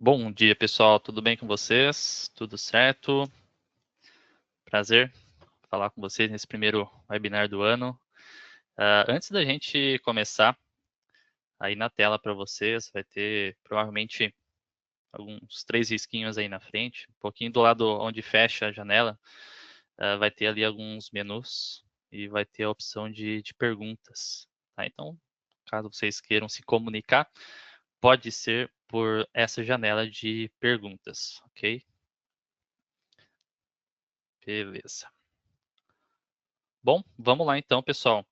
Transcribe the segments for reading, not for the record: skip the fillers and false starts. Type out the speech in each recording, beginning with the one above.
Bom dia, pessoal. Tudo bem com vocês? Tudo certo? Prazer falar com vocês nesse primeiro webinar do ano. Antes da gente começar, aí na tela para vocês vai ter provavelmente alguns 3 risquinhos aí na frente, um pouquinho do lado onde fecha a janela, vai ter ali alguns menus e vai ter a opção de perguntas. Tá? Então, caso vocês queiram se comunicar, pode ser por essa janela de perguntas, ok? Beleza. Bom, vamos lá então, pessoal,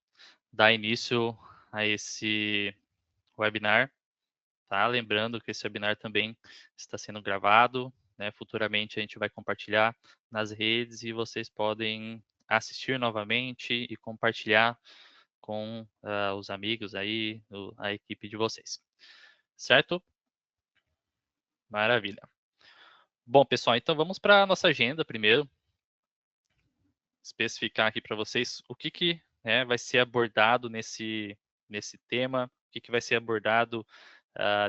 dar início a esse webinar, tá? Lembrando que esse webinar também está sendo gravado, né? Futuramente a gente vai compartilhar nas redes e vocês podem assistir novamente e compartilhar com os amigos aí, a equipe de vocês, certo? Maravilha. Bom, pessoal, então vamos para a nossa agenda primeiro, especificar aqui para vocês o que vai ser abordado nesse tema, o que vai ser abordado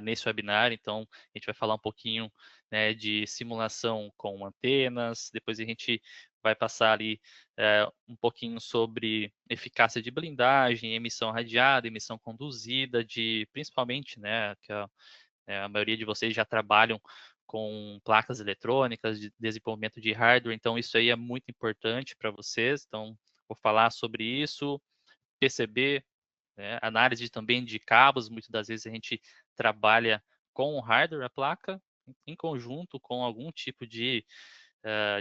nesse webinar. Então, a gente vai falar um pouquinho, né, de simulação com antenas, depois a gente vai passar ali um pouquinho sobre eficácia de blindagem, emissão radiada, emissão conduzida, principalmente, né, que a maioria de vocês já trabalham com placas eletrônicas, de desenvolvimento de hardware, então isso aí é muito importante para vocês. Então, vou falar sobre isso, PCB, né, análise também de cabos. Muitas das vezes a gente trabalha com o hardware, a placa, em conjunto com algum tipo de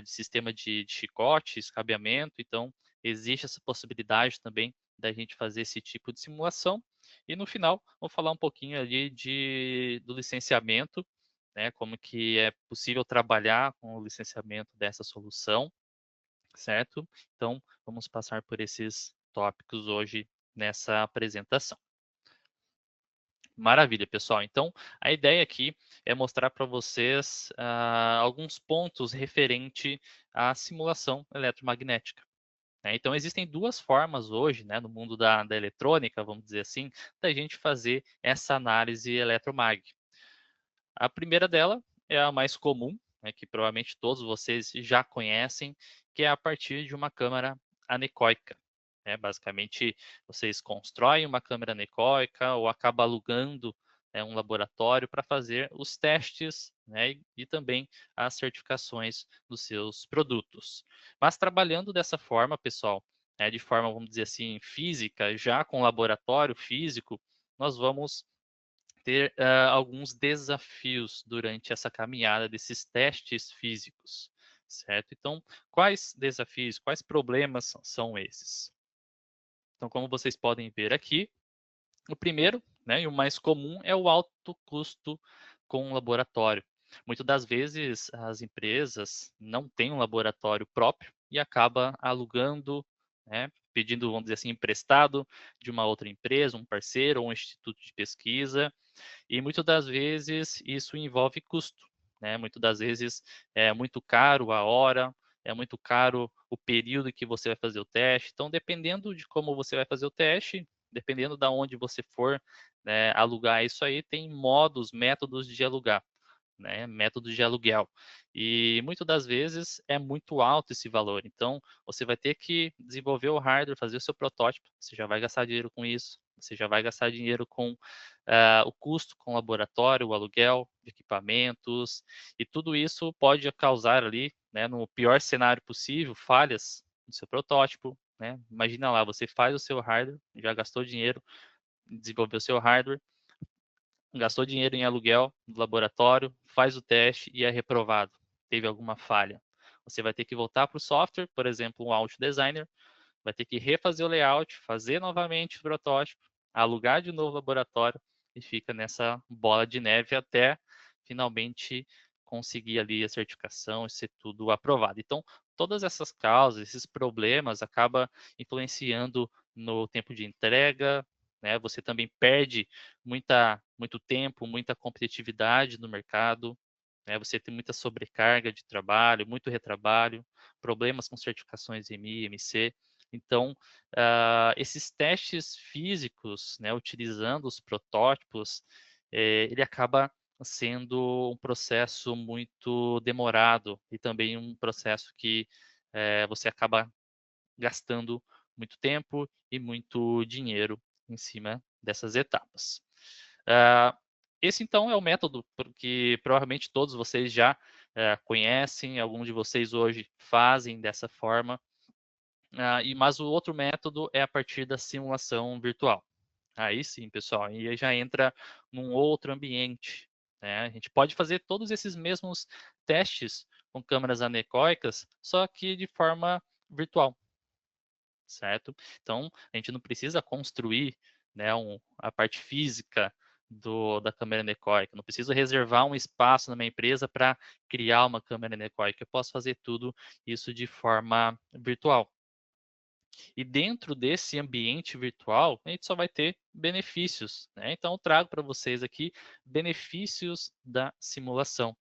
sistema de chicotes, cabeamento. Então, existe essa possibilidade também da gente fazer esse tipo de simulação. E no final, vou falar um pouquinho ali do licenciamento, né, como que é possível trabalhar com o licenciamento dessa solução, certo? Então, vamos passar por esses tópicos hoje nessa apresentação. Maravilha, pessoal. Então, a ideia aqui é mostrar para vocês alguns pontos referente à simulação eletromagnética, né? Então, existem duas formas hoje, né, no mundo da eletrônica, vamos dizer assim, da gente fazer essa análise eletromag. A primeira dela é a mais comum, né, que provavelmente todos vocês já conhecem, que é a partir de uma câmara anecoica. Basicamente, vocês constroem uma câmera anecoica ou acabam alugando, né, um laboratório para fazer os testes, né, e também as certificações dos seus produtos. Mas trabalhando dessa forma, pessoal, né, de forma, vamos dizer assim, física, já com laboratório físico, nós vamos ter alguns desafios durante essa caminhada desses testes físicos, certo? Então, quais desafios, quais problemas são esses? Então, como vocês podem ver aqui, o primeiro, né, e o mais comum é o alto custo com o laboratório. Muitas das vezes as empresas não têm um laboratório próprio e acaba alugando, né, pedindo, vamos dizer assim, emprestado de uma outra empresa, um parceiro ou um instituto de pesquisa, e muitas das vezes isso envolve custo, né? Muitas das vezes é muito caro a hora, é muito caro o período que você vai fazer o teste. Então, dependendo de como você vai fazer o teste, dependendo da onde você for, né, alugar isso aí, tem métodos de alugar, né, métodos de aluguel. E muitas das vezes é muito alto esse valor. Então, você vai ter que desenvolver o hardware, fazer o seu protótipo, você já vai gastar dinheiro com isso, você já vai gastar dinheiro com o custo com o laboratório, o aluguel de equipamentos, e tudo isso pode causar ali, né, no pior cenário possível, falhas no seu protótipo, né? Imagina lá, você faz o seu hardware, já gastou dinheiro, desenvolveu o seu hardware, gastou dinheiro em aluguel do laboratório, faz o teste e é reprovado. Teve alguma falha. Você vai ter que voltar para o software, por exemplo, um Auto Designer, vai ter que refazer o layout, fazer novamente o protótipo, alugar de novo o laboratório e fica nessa bola de neve até finalmente conseguir ali a certificação e ser tudo aprovado. Então, todas essas causas, esses problemas acabam influenciando no tempo de entrega, né? Você também perde muito tempo, muita competitividade no mercado, né? Você tem muita sobrecarga de trabalho, muito retrabalho, problemas com certificações EMI, EMC. Então, esses testes físicos, né, utilizando os protótipos, ele acaba sendo um processo muito demorado e também um processo que você acaba gastando muito tempo e muito dinheiro em cima dessas etapas. Ah, esse, então, é o método que provavelmente todos vocês já conhecem, alguns de vocês hoje fazem dessa forma, mas o outro método é a partir da simulação virtual. Aí sim, pessoal, e aí já entra num outro ambiente, né? A gente pode fazer todos esses mesmos testes com câmeras anecoicas, só que de forma virtual, certo? Então, a gente não precisa construir, né, a parte física da câmera anecoica, não preciso reservar um espaço na minha empresa para criar uma câmera anecoica, eu posso fazer tudo isso de forma virtual. E dentro desse ambiente virtual, a gente só vai ter benefícios, né? Então, eu trago para vocês aqui benefícios da simulação,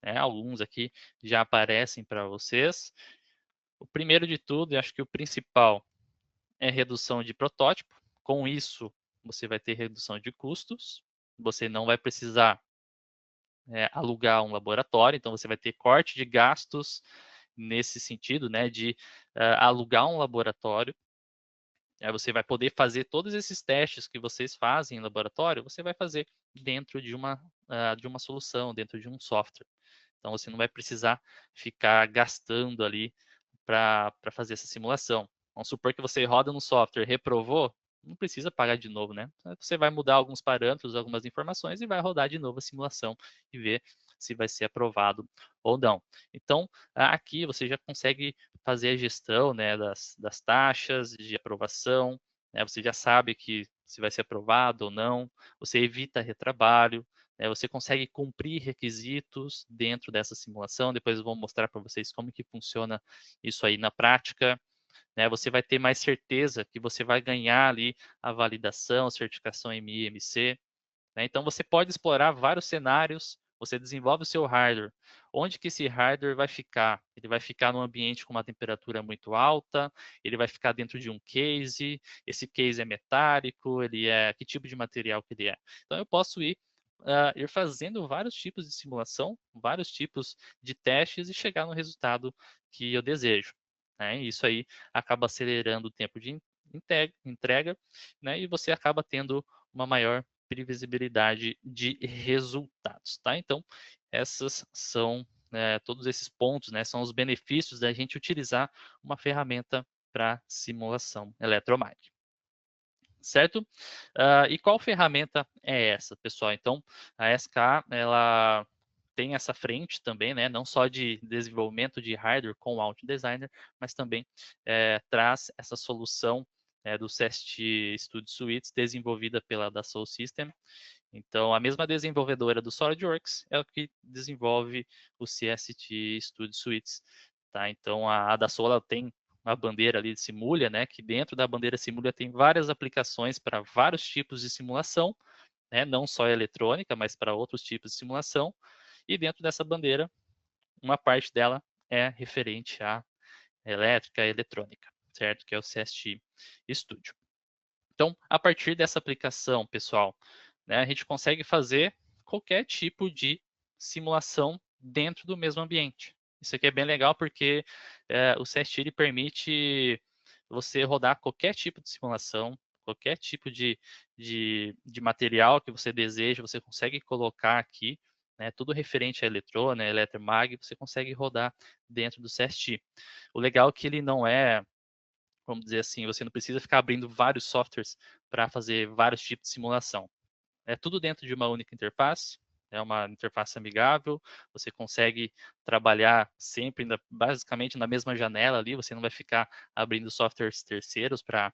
né? Alguns aqui já aparecem para vocês. O primeiro de tudo, e acho que o principal, é redução de protótipo. Com isso, você vai ter redução de custos. Você não vai precisar alugar um laboratório, então você vai ter corte de gastos nesse sentido, né? De alugar um laboratório. Você vai poder fazer todos esses testes que vocês fazem em laboratório, você vai fazer dentro de uma solução, dentro de um software. Então, você não vai precisar ficar gastando ali para fazer essa simulação. Vamos supor que você roda no software, reprovou, não precisa pagar de novo, né? Você vai mudar alguns parâmetros, algumas informações e vai rodar de novo a simulação e ver se vai ser aprovado ou não. Então, aqui você já consegue fazer a gestão, né, das taxas de aprovação, né? Você já sabe que se vai ser aprovado ou não, você evita retrabalho, né? Você consegue cumprir requisitos dentro dessa simulação. Depois eu vou mostrar para vocês como que funciona isso aí na prática, né? Você vai ter mais certeza que você vai ganhar ali a validação, a certificação MI/MC, né? Então você pode explorar vários cenários, você desenvolve o seu hardware. Onde que esse hardware vai ficar? Ele vai ficar num ambiente com uma temperatura muito alta, ele vai ficar dentro de um case, esse case é metálico, que tipo de material que ele é. Então eu posso ir fazendo vários tipos de simulação, vários tipos de testes e chegar no resultado que eu desejo, né? E isso aí acaba acelerando o tempo de entrega, né? E você acaba tendo uma maior previsibilidade de resultados, tá? Então, essas são todos esses pontos, né? São os benefícios da gente utilizar uma ferramenta para simulação eletromagnética, certo? E qual ferramenta é essa, pessoal? Então, a SK, ela tem essa frente também, né? Não só de desenvolvimento de hardware com o Auto Designer, mas também traz essa solução do CST Studio Suites desenvolvida pela Dassault System. Então, a mesma desenvolvedora do SolidWorks é o que desenvolve o CST Studio Suites, tá? Então, a Dassault ela tem uma bandeira ali de Simulha, né? Que dentro da bandeira Simulha tem várias aplicações para vários tipos de simulação, né? Não só eletrônica, mas para outros tipos de simulação. E dentro dessa bandeira, uma parte dela é referente à elétrica e eletrônica, certo? Que é o CST Studio. Então, a partir dessa aplicação, pessoal, né, a gente consegue fazer qualquer tipo de simulação dentro do mesmo ambiente. Isso aqui é bem legal porque o CST ele permite você rodar qualquer tipo de simulação, qualquer tipo de material que você deseja, você consegue colocar aqui, né, tudo referente à eletrônica, eletromag, você consegue rodar dentro do CST. O legal é que ele não é, vamos dizer assim, você não precisa ficar abrindo vários softwares para fazer vários tipos de simulação. É tudo dentro de uma única interface, é uma interface amigável, você consegue trabalhar sempre basicamente na mesma janela ali, você não vai ficar abrindo softwares terceiros para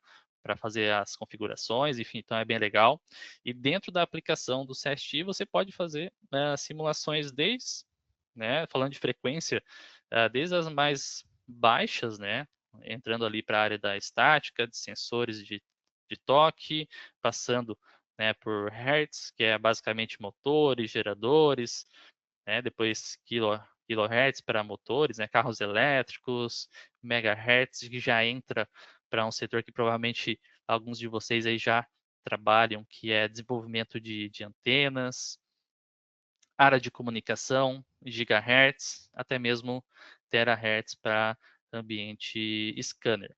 fazer as configurações, enfim, então é bem legal. E dentro da aplicação do CST, você pode fazer simulações falando de frequência, desde as mais baixas, né, entrando ali para a área da estática, de sensores de toque, passando, né, por hertz, que é basicamente motores, geradores, né, depois kilohertz para motores, né, carros elétricos, megahertz, que já entra para um setor que provavelmente alguns de vocês aí já trabalham, que é desenvolvimento de antenas, área de comunicação, gigahertz, até mesmo terahertz para ambiente scanner.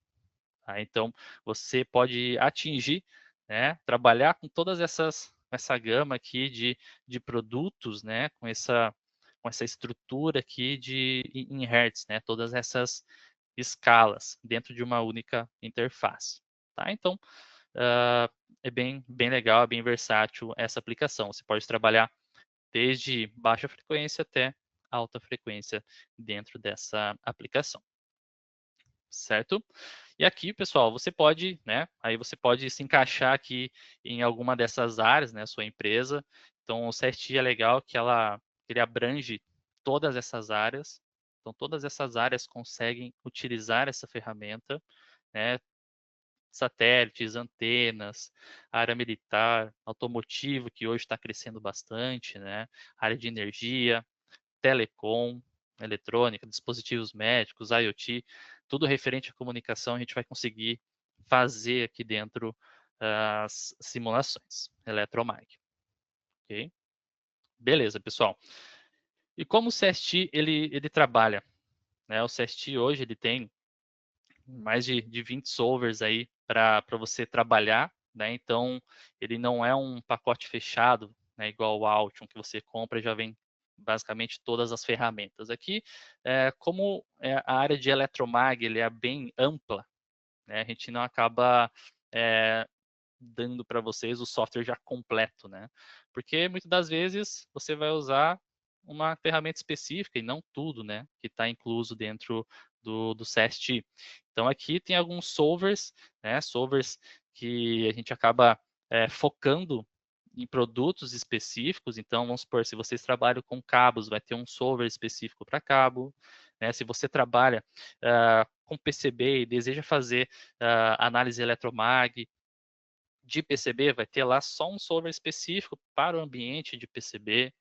Tá? Então, você pode atingir, né, trabalhar com todas essa gama aqui de produtos, né, com essa estrutura aqui em hertz, né, todas essas escalas dentro de uma única interface. Tá? Então, é bem legal, é bem versátil essa aplicação. Você pode trabalhar desde baixa frequência até alta frequência dentro dessa aplicação, certo? E aqui, pessoal, você pode, né? Aí você pode se encaixar aqui em alguma dessas áreas, né? Sua empresa. Então, o CST é legal que ele abrange todas essas áreas. Então, todas essas áreas conseguem utilizar essa ferramenta, né? Satélites, antenas, área militar, automotivo, que hoje está crescendo bastante, né? Área de energia, telecom, eletrônica, dispositivos médicos, IoT, tudo referente à comunicação, a gente vai conseguir fazer aqui dentro as simulações eletromag. Ok? Beleza, pessoal. E como o CST ele trabalha? Né? O CST hoje ele tem mais de 20 solvers aí para você trabalhar, né? Então, ele não é um pacote fechado, né, igual o Altium, que você compra e já vem basicamente todas as ferramentas. Aqui, como a área de eletromag ele é bem ampla, né, a gente não acaba é, dando para vocês o software já completo, né? Porque muitas das vezes você vai usar uma ferramenta específica e não tudo, né? Que está incluso dentro do CST. Então aqui tem alguns solvers, né? Solvers que a gente acaba focando em produtos específicos. Então vamos supor, se vocês trabalham com cabos, vai ter um solver específico para cabo. Né? Se você trabalha com PCB e deseja fazer análise eletromag, de PCB, vai ter lá só um solver específico para o ambiente de PCB,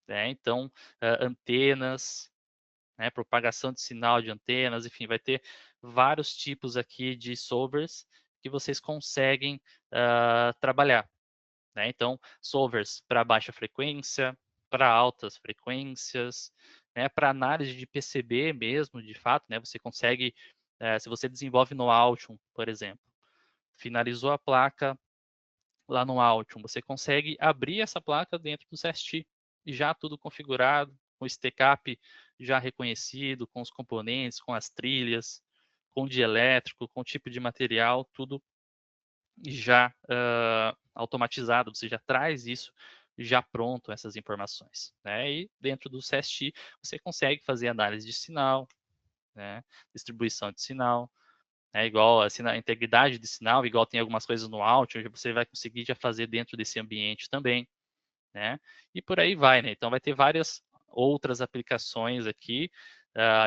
né? Então, antenas, né? Propagação de sinal de antenas, enfim, vai ter vários tipos aqui de solvers que vocês conseguem trabalhar, né? Então, solvers para baixa frequência, para altas frequências, né? Para análise de PCB mesmo, de fato, né? Você consegue, se você desenvolve no Altium, por exemplo, finalizou a placa, lá no Altium, você consegue abrir essa placa dentro do CST, já tudo configurado, com o STCAP já reconhecido, com os componentes, com as trilhas, com o dielétrico, com o tipo de material, tudo já automatizado, você já traz isso já pronto, essas informações. Né? E dentro do CST, você consegue fazer análise de sinal, né? Distribuição de sinal, igual a integridade de sinal, igual tem algumas coisas no Altium, você vai conseguir já fazer dentro desse ambiente também, né? E por aí vai, né? Então vai ter várias outras aplicações aqui.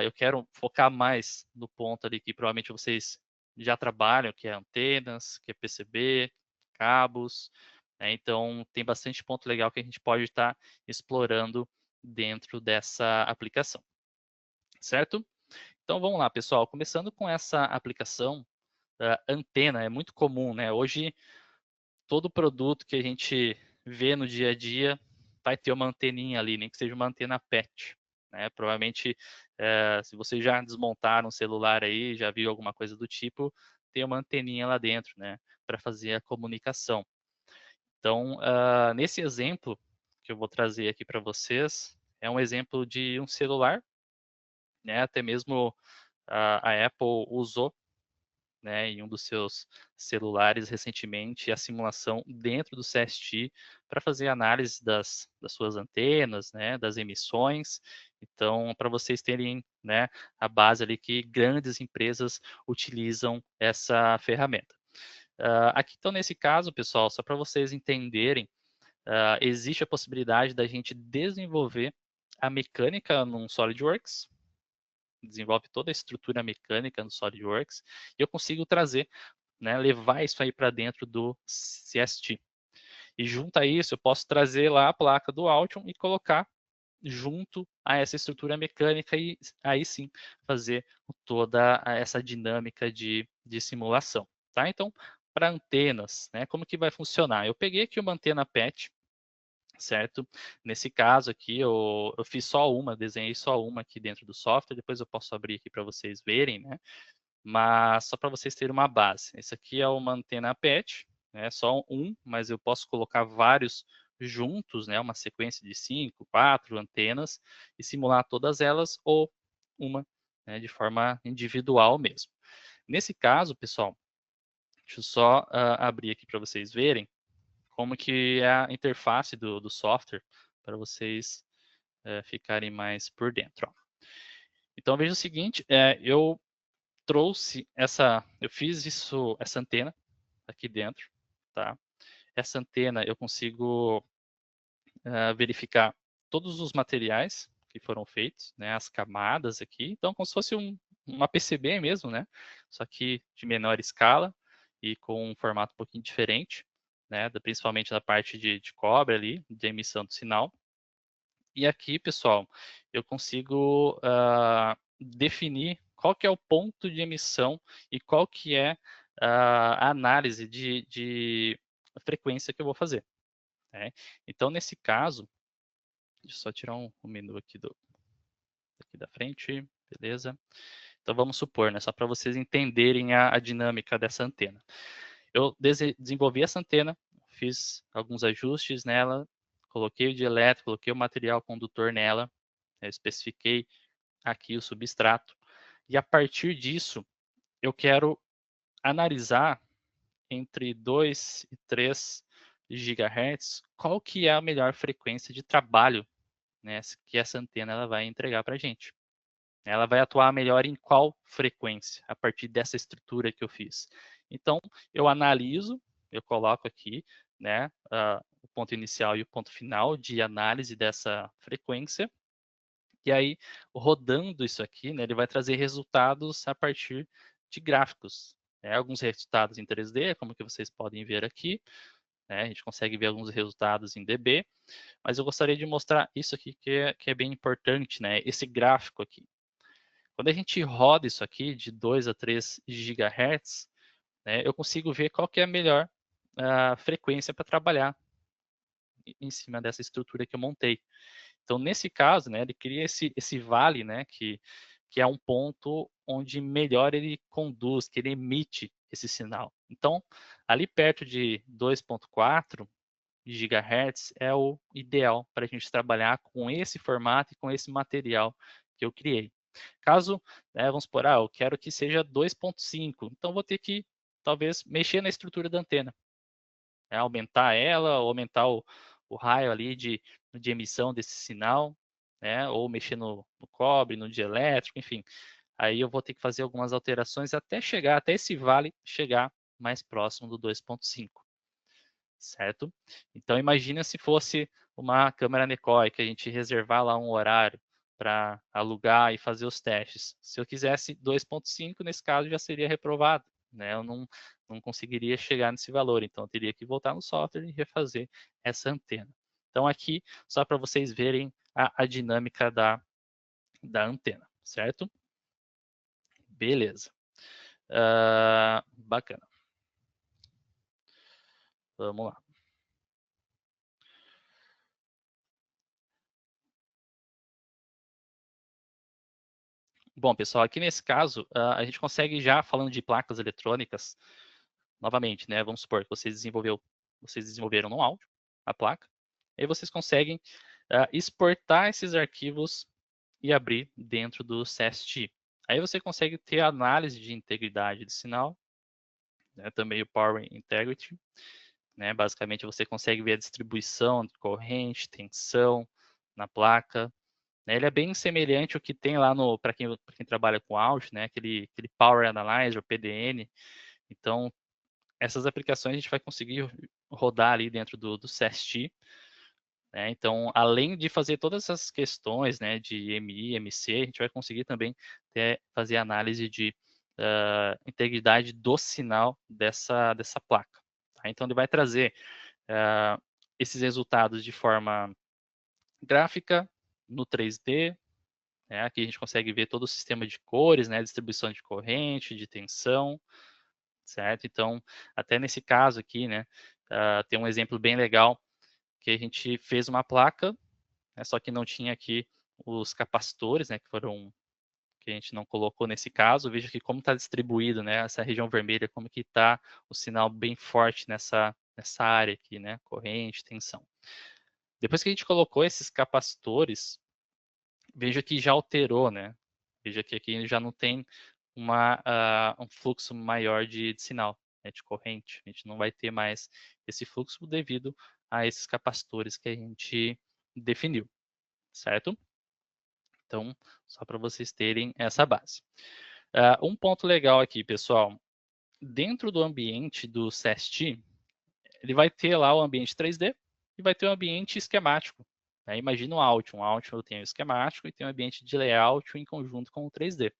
Eu quero focar mais no ponto ali que provavelmente vocês já trabalham, que é antenas, que é PCB, cabos, né? Então tem bastante ponto legal que a gente pode estar explorando dentro dessa aplicação, certo? Então vamos lá, pessoal. Começando com essa aplicação, antena é muito comum, né? Hoje, todo produto que a gente vê no dia a dia vai ter uma anteninha ali, nem que seja uma antena PET. Né? Provavelmente, se vocês já desmontaram um celular aí, já viu alguma coisa do tipo, tem uma anteninha lá dentro, né? Para fazer a comunicação. Então, nesse exemplo que eu vou trazer aqui para vocês, é um exemplo de um celular, né? Até mesmo a Apple usou, né, em um dos seus celulares recentemente a simulação dentro do CST para fazer análise das suas antenas, né, das emissões. Então, para vocês terem, né, a base ali que grandes empresas utilizam essa ferramenta. Aqui, então, nesse caso, pessoal, só para vocês entenderem, existe a possibilidade da gente desenvolver a mecânica num SolidWorks, desenvolve toda a estrutura mecânica no SolidWorks, e eu consigo trazer, né, levar isso aí para dentro do CST. E junto a isso, eu posso trazer lá a placa do Altium e colocar junto a essa estrutura mecânica e aí sim fazer toda essa dinâmica de simulação. Tá? Então, para antenas, né, como que vai funcionar? Eu peguei aqui uma antena PET, certo? Nesse caso aqui, eu fiz só uma, desenhei só uma aqui dentro do software, depois eu posso abrir aqui para vocês verem, né? Mas só para vocês terem uma base. Esse aqui é uma antena PET, né? Só um, mas eu posso colocar vários juntos, né? Uma sequência de 5, 4 antenas e simular todas elas ou uma, né? De forma individual mesmo. Nesse caso, pessoal, deixa eu só abrir aqui para vocês verem como que é a interface do software para vocês ficarem mais por dentro. Ó. Então veja o seguinte, eu trouxe eu fiz essa antena aqui dentro, tá? Essa antena eu consigo verificar todos os materiais que foram feitos, né? As camadas aqui, então como se fosse uma PCB mesmo, né? Só que de menor escala e com um formato um pouquinho diferente, né? Principalmente da parte de cobre ali, de emissão do sinal. E aqui, pessoal, eu consigo definir qual que é o ponto de emissão e qual que é a análise de frequência que eu vou fazer. Né? Então, nesse caso, deixa eu só tirar um menu aqui, aqui da frente, beleza? Então, vamos supor, né, só para vocês entenderem a dinâmica dessa antena. Eu desenvolvi essa antena, fiz alguns ajustes nela, coloquei o dielétrico, coloquei o material condutor nela, eu especifiquei aqui o substrato, e a partir disso, eu quero analisar entre 2 e 3 GHz qual que é a melhor frequência de trabalho, né, que essa antena ela vai entregar para a gente. Ela vai atuar melhor em qual frequência, a partir dessa estrutura que eu fiz. Então, eu analiso, eu coloco aqui, né, o ponto inicial e o ponto final de análise dessa frequência, e aí, rodando isso aqui, né, ele vai trazer resultados a partir de gráficos. Né? Alguns resultados em 3D, como que vocês podem ver aqui. Né? A gente consegue ver alguns resultados em DB. Mas eu gostaria de mostrar isso aqui que é bem importante, né? Esse gráfico aqui. Quando a gente roda isso aqui de 2 a 3 GHz, né, eu consigo ver qual que é a melhor frequência para trabalhar em cima dessa estrutura que eu montei. Então, nesse caso, né, ele cria esse vale, né, que é um ponto onde melhor ele conduz, que ele emite esse sinal. Então, ali perto de 2.4 GHz é o ideal para a gente trabalhar com esse formato e com esse material que eu criei. Caso, né, vamos supor, eu quero que seja 2.5, então vou ter que, talvez, mexer na estrutura da antena. Né, aumentar ela, ou aumentar o raio ali de emissão desse sinal, né, ou mexer no cobre, no dielétrico, enfim. Aí eu vou ter que fazer algumas alterações até esse vale chegar mais próximo do 2.5, certo? Então imagina se fosse uma câmera anecoica, que a gente reservar lá um horário para alugar e fazer os testes. Se eu quisesse 2.5, nesse caso já seria reprovado, né? Eu não conseguiria chegar nesse valor, então eu teria que voltar no software e refazer essa antena. Então aqui, só para vocês verem a dinâmica da antena, certo? Beleza. Bacana. Vamos lá. Bom, pessoal, aqui nesse caso, a gente consegue já, falando de placas eletrônicas, novamente, né? Vamos supor que vocês desenvolveram no áudio a placa, e aí vocês conseguem exportar esses arquivos e abrir dentro do CST. Aí você consegue ter análise de integridade de sinal, né, também o Power Integrity. Né, basicamente você consegue ver a distribuição de corrente, tensão na placa. Né, ele é bem semelhante ao que tem lá para quem trabalha com áudio, né, aquele Power Analyzer, PDN. Então, essas aplicações a gente vai conseguir rodar ali dentro do CST. Né? Então, além de fazer todas essas questões, né, de MI, MC, a gente vai conseguir também fazer análise de integridade do sinal dessa placa. Tá? Então, ele vai trazer esses resultados de forma gráfica, no 3D, né? Aqui a gente consegue ver todo o sistema de cores, né, distribuição de corrente, de tensão, certo? Então, até nesse caso aqui, né, tem um exemplo bem legal, que a gente fez uma placa, né, só que não tinha aqui os capacitores, né, que a gente não colocou nesse caso. Veja que como está distribuído, né, essa região vermelha, como que está o sinal bem forte nessa área aqui, né, corrente, tensão. Depois que a gente colocou esses capacitores, veja que já alterou, né? Veja que aqui já não tem um fluxo maior de sinal, né, de corrente. A gente não vai ter mais esse fluxo devido a esses capacitores que a gente definiu, certo? Então, só para vocês terem essa base. Um ponto legal aqui, pessoal. Dentro do ambiente do CST, ele vai ter lá o ambiente 3D e vai ter o ambiente esquemático. Né? Imagina um Altium. Um Altium eu tenho o esquemático e tenho o ambiente de layout em conjunto com o 3D.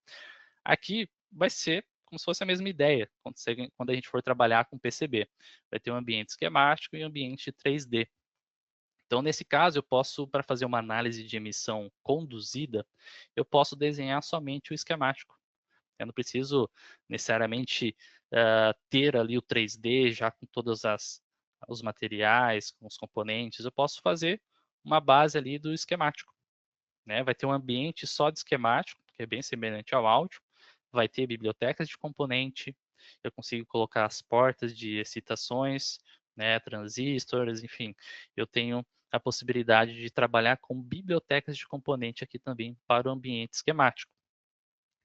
Aqui vai ser como se fosse a mesma ideia quando a gente for trabalhar com PCB. Vai ter um ambiente esquemático e um ambiente 3D. Então, nesse caso, eu posso, para fazer uma análise de emissão conduzida, eu posso desenhar somente o esquemático. Eu não preciso necessariamente ter ali o 3D já com todos os materiais, com os componentes. Eu posso fazer uma base ali do esquemático. Né? Vai ter um ambiente só de esquemático, que é bem semelhante ao áudio. Vai ter bibliotecas de componente. Eu consigo colocar as portas de excitações, né, transistores, enfim. Eu tenho a possibilidade de trabalhar com bibliotecas de componente aqui também para o ambiente esquemático.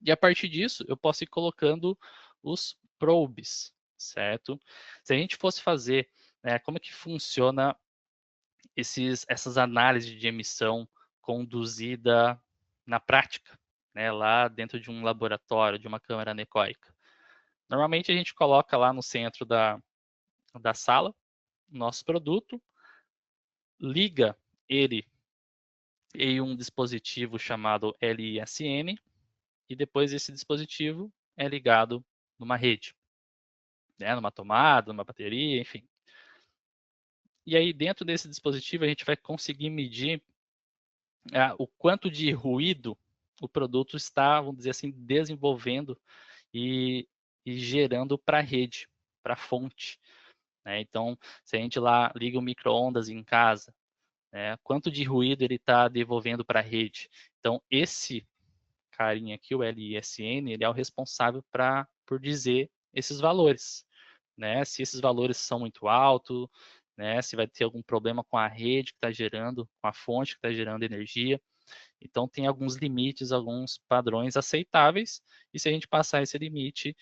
E a partir disso, eu posso ir colocando os probes, certo? Se a gente fosse fazer, né, como é que funciona essas análises de emissão conduzida na prática, né, lá dentro de um laboratório, de uma câmara anecoica. Normalmente a gente coloca lá no centro da sala o nosso produto, liga ele em um dispositivo chamado LISN, e depois esse dispositivo é ligado numa rede, né, numa tomada, numa bateria, enfim. E aí dentro desse dispositivo a gente vai conseguir medir o quanto de ruído o produto está, vamos dizer assim, desenvolvendo e, e gerando para a rede, para a fonte. Né? Então, se a gente lá liga o micro-ondas em casa, né, quanto de ruído ele está devolvendo para a rede. Então, esse carinha aqui, o LISN, ele é o responsável por dizer esses valores. Né? Se esses valores são muito altos, né? Se vai ter algum problema com a rede que está gerando, com a fonte que está gerando energia. Então, tem alguns limites, alguns padrões aceitáveis, e se a gente passar esse limite,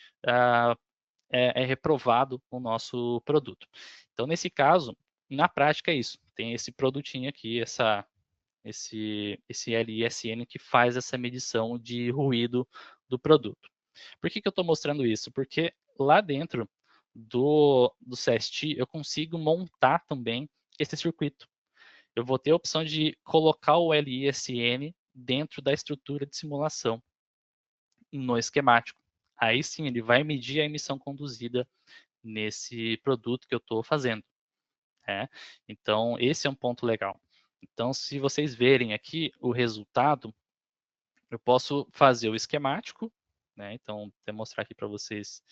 é reprovado o nosso produto. Então, nesse caso, na prática é isso. Tem esse produtinho aqui, esse LISN que faz essa medição de ruído do produto. Por que eu estou mostrando isso? Porque lá dentro do CST eu consigo montar também esse circuito. Eu vou ter a opção de colocar o LISN dentro da estrutura de simulação no esquemático. Aí sim, ele vai medir a emissão conduzida nesse produto que eu estou fazendo. Né? Então, esse é um ponto legal. Então, se vocês verem aqui o resultado, eu posso fazer o esquemático, né? Então, vou mostrar aqui para vocês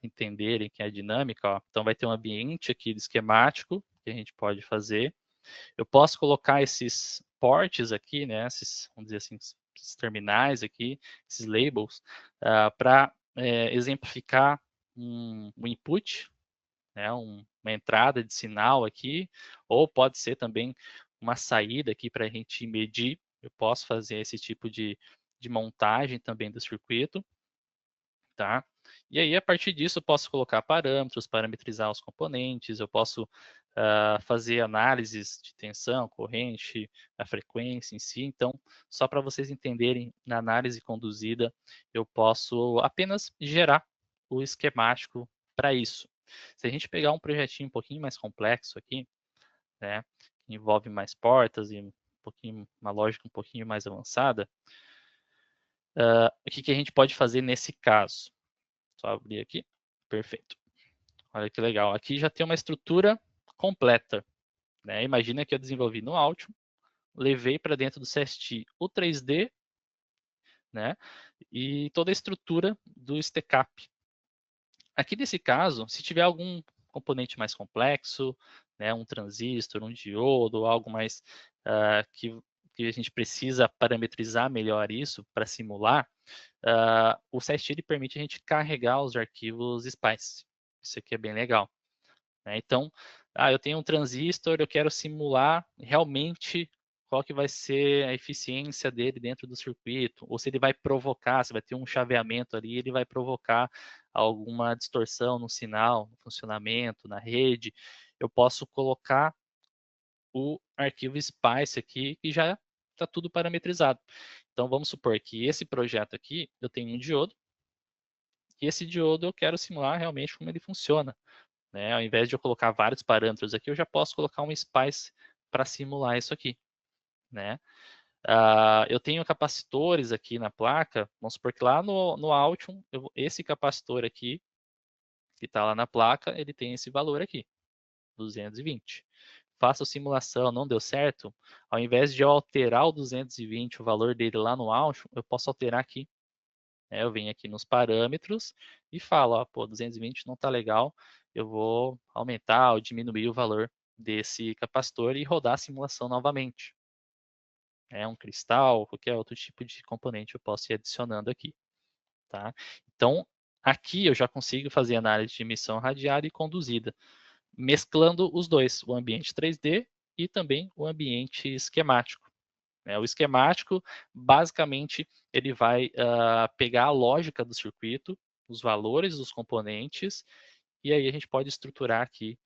entenderem que é a dinâmica. Ó. Então, vai ter um ambiente aqui de esquemático que a gente pode fazer. Eu posso colocar esses ports aqui, né? Esses, vamos dizer assim, esses terminais aqui, esses labels, para exemplificar um input, né? Uma entrada de sinal aqui, ou pode ser também uma saída aqui para a gente medir. Eu posso fazer esse tipo de montagem também do circuito, tá? E aí, a partir disso, eu posso colocar parâmetros, parametrizar os componentes, eu posso fazer análises de tensão, corrente, a frequência em si. Então, só para vocês entenderem, na análise conduzida, eu posso apenas gerar o esquemático para isso. Se a gente pegar um projetinho um pouquinho mais complexo aqui, né, que envolve mais portas e uma lógica um pouquinho mais avançada, o que a gente pode fazer nesse caso? Só abrir aqui. Perfeito. Olha que legal. Aqui já tem uma estrutura completa. Né? Imagina que eu desenvolvi no Altium, levei para dentro do CST o 3D, né? E toda a estrutura do STCAP. Aqui nesse caso, se tiver algum componente mais complexo, né, um transistor, um diodo, algo mais que a gente precisa parametrizar melhor isso para simular, o SciSt ele permite a gente carregar os arquivos SPICE. Isso aqui é bem legal. Né? Então, eu tenho um transistor, eu quero simular realmente qual que vai ser a eficiência dele dentro do circuito, ou se ele vai provocar, se vai ter um chaveamento ali, ele vai provocar alguma distorção no sinal, no funcionamento, na rede. Eu posso colocar o arquivo SPICE aqui e já está tudo parametrizado. Então, vamos supor que esse projeto aqui, eu tenho um diodo, e esse diodo eu quero simular realmente como ele funciona. Né? Ao invés de eu colocar vários parâmetros aqui, eu já posso colocar um SPICE para simular isso aqui. Né? Eu tenho capacitores aqui na placa, vamos supor que lá no Altium, esse capacitor aqui, que está lá na placa, ele tem esse valor aqui, 220. Faço a simulação, não deu certo, ao invés de eu alterar o 220, o valor dele lá no Altium, eu posso alterar aqui. Eu venho aqui nos parâmetros e falo, ó, pô, 220 não está legal, eu vou aumentar ou diminuir o valor desse capacitor e rodar a simulação novamente. Um cristal, qualquer outro tipo de componente eu posso ir adicionando aqui. Tá? Então, aqui eu já consigo fazer análise de emissão radiada e conduzida, mesclando os dois, o ambiente 3D e também o ambiente esquemático. O esquemático, basicamente, ele vai pegar a lógica do circuito, os valores dos componentes, e aí a gente pode estruturar aqui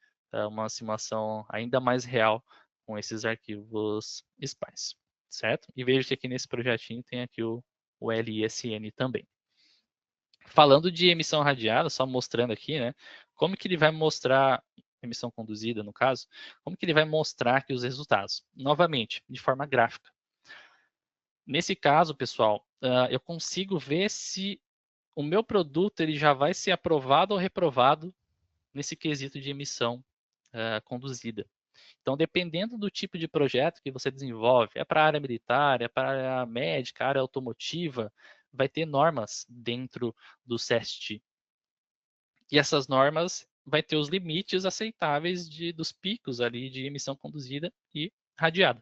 uma simulação ainda mais real com esses arquivos SPICE, certo? E veja que aqui nesse projetinho tem aqui o LISN também. Falando de emissão radiada, só mostrando aqui, né? Como que ele vai mostrar, emissão conduzida no caso, como que ele vai mostrar aqui os resultados? Novamente, de forma gráfica. Nesse caso, pessoal, eu consigo ver se o meu produto ele já vai ser aprovado ou reprovado nesse quesito de emissão conduzida. Então, dependendo do tipo de projeto que você desenvolve, é para a área militar, é para a área médica, área automotiva, vai ter normas dentro do CEST. E essas normas vai ter os limites aceitáveis dos picos ali de emissão conduzida e radiada.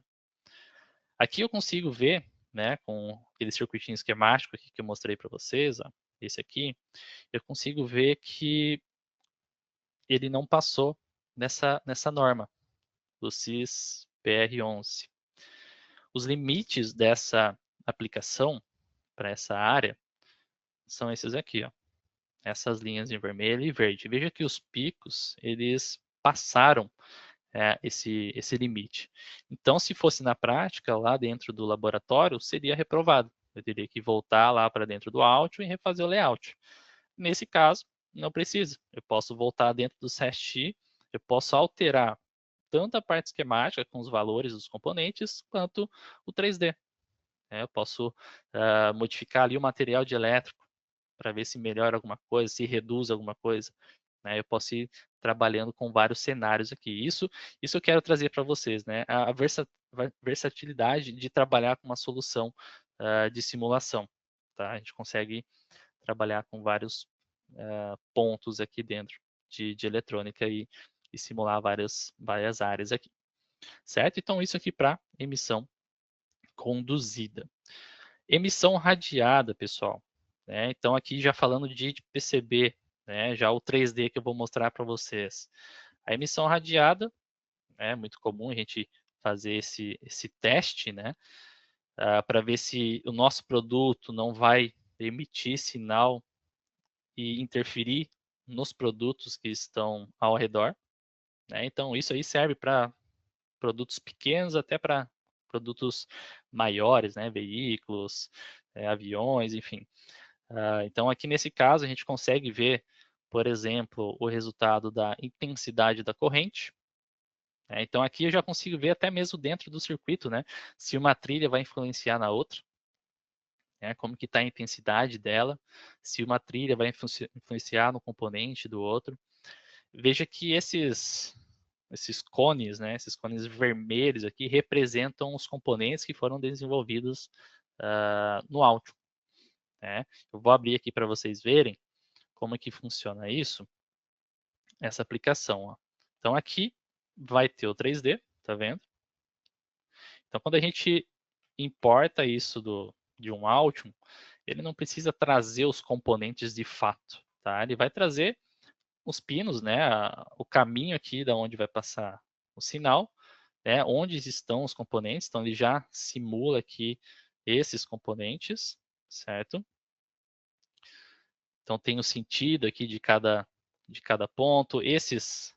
Aqui eu consigo ver, né, com aquele circuitinho esquemático aqui que eu mostrei para vocês, ó, esse aqui, eu consigo ver que ele não passou nessa norma do CIS PR11. Os limites dessa aplicação para essa área são esses aqui, ó, essas linhas em vermelho e verde. Veja que os picos, eles passaram esse limite. Então, se fosse na prática, lá dentro do laboratório, seria reprovado. Eu teria que voltar lá para dentro do Altium e refazer o layout. Nesse caso, não precisa. Eu posso voltar dentro do SEST, eu posso alterar tanto a parte esquemática com os valores dos componentes, quanto o 3D. Eu posso modificar ali o material de elétrico para ver se melhora alguma coisa, se reduz alguma coisa. Eu posso ir trabalhando com vários cenários aqui. Isso eu quero trazer para vocês, né? A versatilidade de trabalhar com uma solução de simulação. Tá? A gente consegue trabalhar com vários pontos aqui dentro de eletrônica e simular várias áreas aqui. Certo? Então, isso aqui para emissão conduzida. Emissão radiada, pessoal. Então, aqui já falando de PCB, já o 3D que eu vou mostrar para vocês. A emissão radiada, é muito comum a gente fazer esse teste, para ver se o nosso produto não vai emitir sinal e interferir nos produtos que estão ao redor. Então, isso aí serve para produtos pequenos até para produtos maiores, veículos, aviões, enfim. Então, aqui nesse caso, a gente consegue ver, por exemplo, o resultado da intensidade da corrente. Então, aqui eu já consigo ver até mesmo dentro do circuito, se uma trilha vai influenciar na outra, como que está a intensidade dela, se uma trilha vai influenciar no componente do outro. Veja que esses cones, esses cones vermelhos aqui, representam os componentes que foram desenvolvidos no Altium. Eu vou abrir aqui para vocês verem como é que funciona isso, essa aplicação. Ó. Então, aqui vai ter o 3D, tá vendo? Então, quando a gente importa isso de um Altium, ele não precisa trazer os componentes de fato, tá? Ele vai trazer os pinos, né? O caminho aqui da onde vai passar o sinal, né? Onde estão os componentes. Então, ele já simula aqui esses componentes, certo? Então, tem o sentido aqui de cada ponto. Esses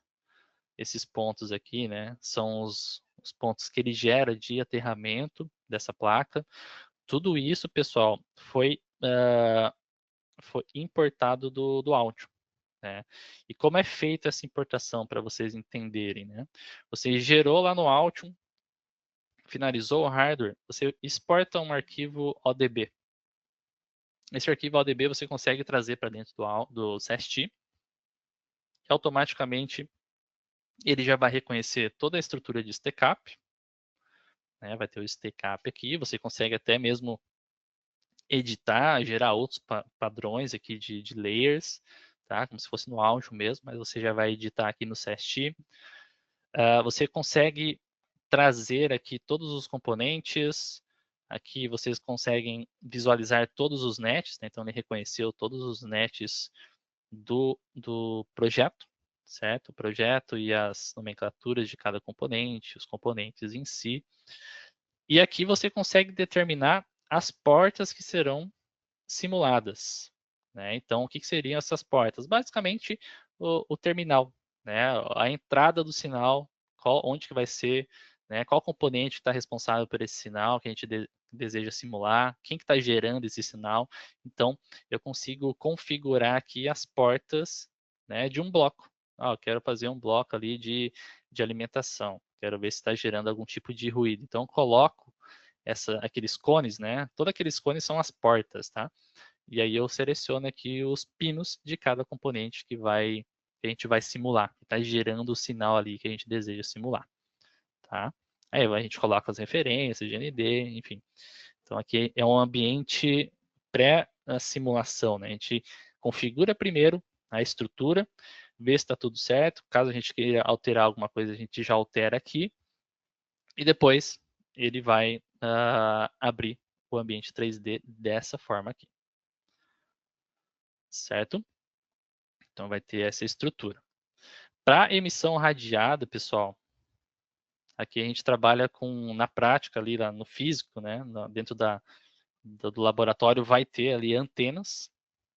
pontos aqui, né? São os pontos que ele gera de aterramento dessa placa. Tudo isso, pessoal, foi importado do áudio. Né? E como é feita essa importação, para vocês entenderem, né? Você gerou lá no Altium, finalizou o hardware, você exporta um arquivo ODB. Esse arquivo ODB você consegue trazer para dentro do CST, e automaticamente ele já vai reconhecer toda a estrutura de STCAP, né? Vai ter o STCAP aqui, você consegue até mesmo editar, gerar outros padrões aqui de layers, tá? Como se fosse no áudio mesmo, mas você já vai editar aqui no CST. Você consegue trazer aqui todos os componentes. Aqui vocês conseguem visualizar todos os nets, né? Então ele reconheceu todos os nets do projeto, certo? O projeto e as nomenclaturas de cada componente, os componentes em si. E aqui você consegue determinar as portas que serão simuladas. Né? Então, o que seriam essas portas? Basicamente, o terminal, né? A entrada do sinal, onde que vai ser, né? Qual componente está responsável por esse sinal que a gente deseja simular, quem que está gerando esse sinal. Então, eu consigo configurar aqui as portas, né, de um bloco. Eu quero fazer um bloco ali de alimentação. Quero ver se está gerando algum tipo de ruído. Então, eu coloco aqueles cones, né? Todos aqueles cones são as portas, tá? E aí eu seleciono aqui os pinos de cada componente que a gente vai simular, que está gerando o sinal ali que a gente deseja simular, tá? Aí a gente coloca as referências, GND, enfim. Então aqui é um ambiente pré-simulação, né? A gente configura primeiro a estrutura, vê se está tudo certo. Caso a gente queira alterar alguma coisa, a gente já altera aqui. E depois ele vai abrir o ambiente 3D dessa forma aqui. Certo? Então vai ter essa estrutura. Para emissão radiada, pessoal, aqui a gente trabalha na prática ali no físico, né? Dentro do laboratório vai ter ali antenas,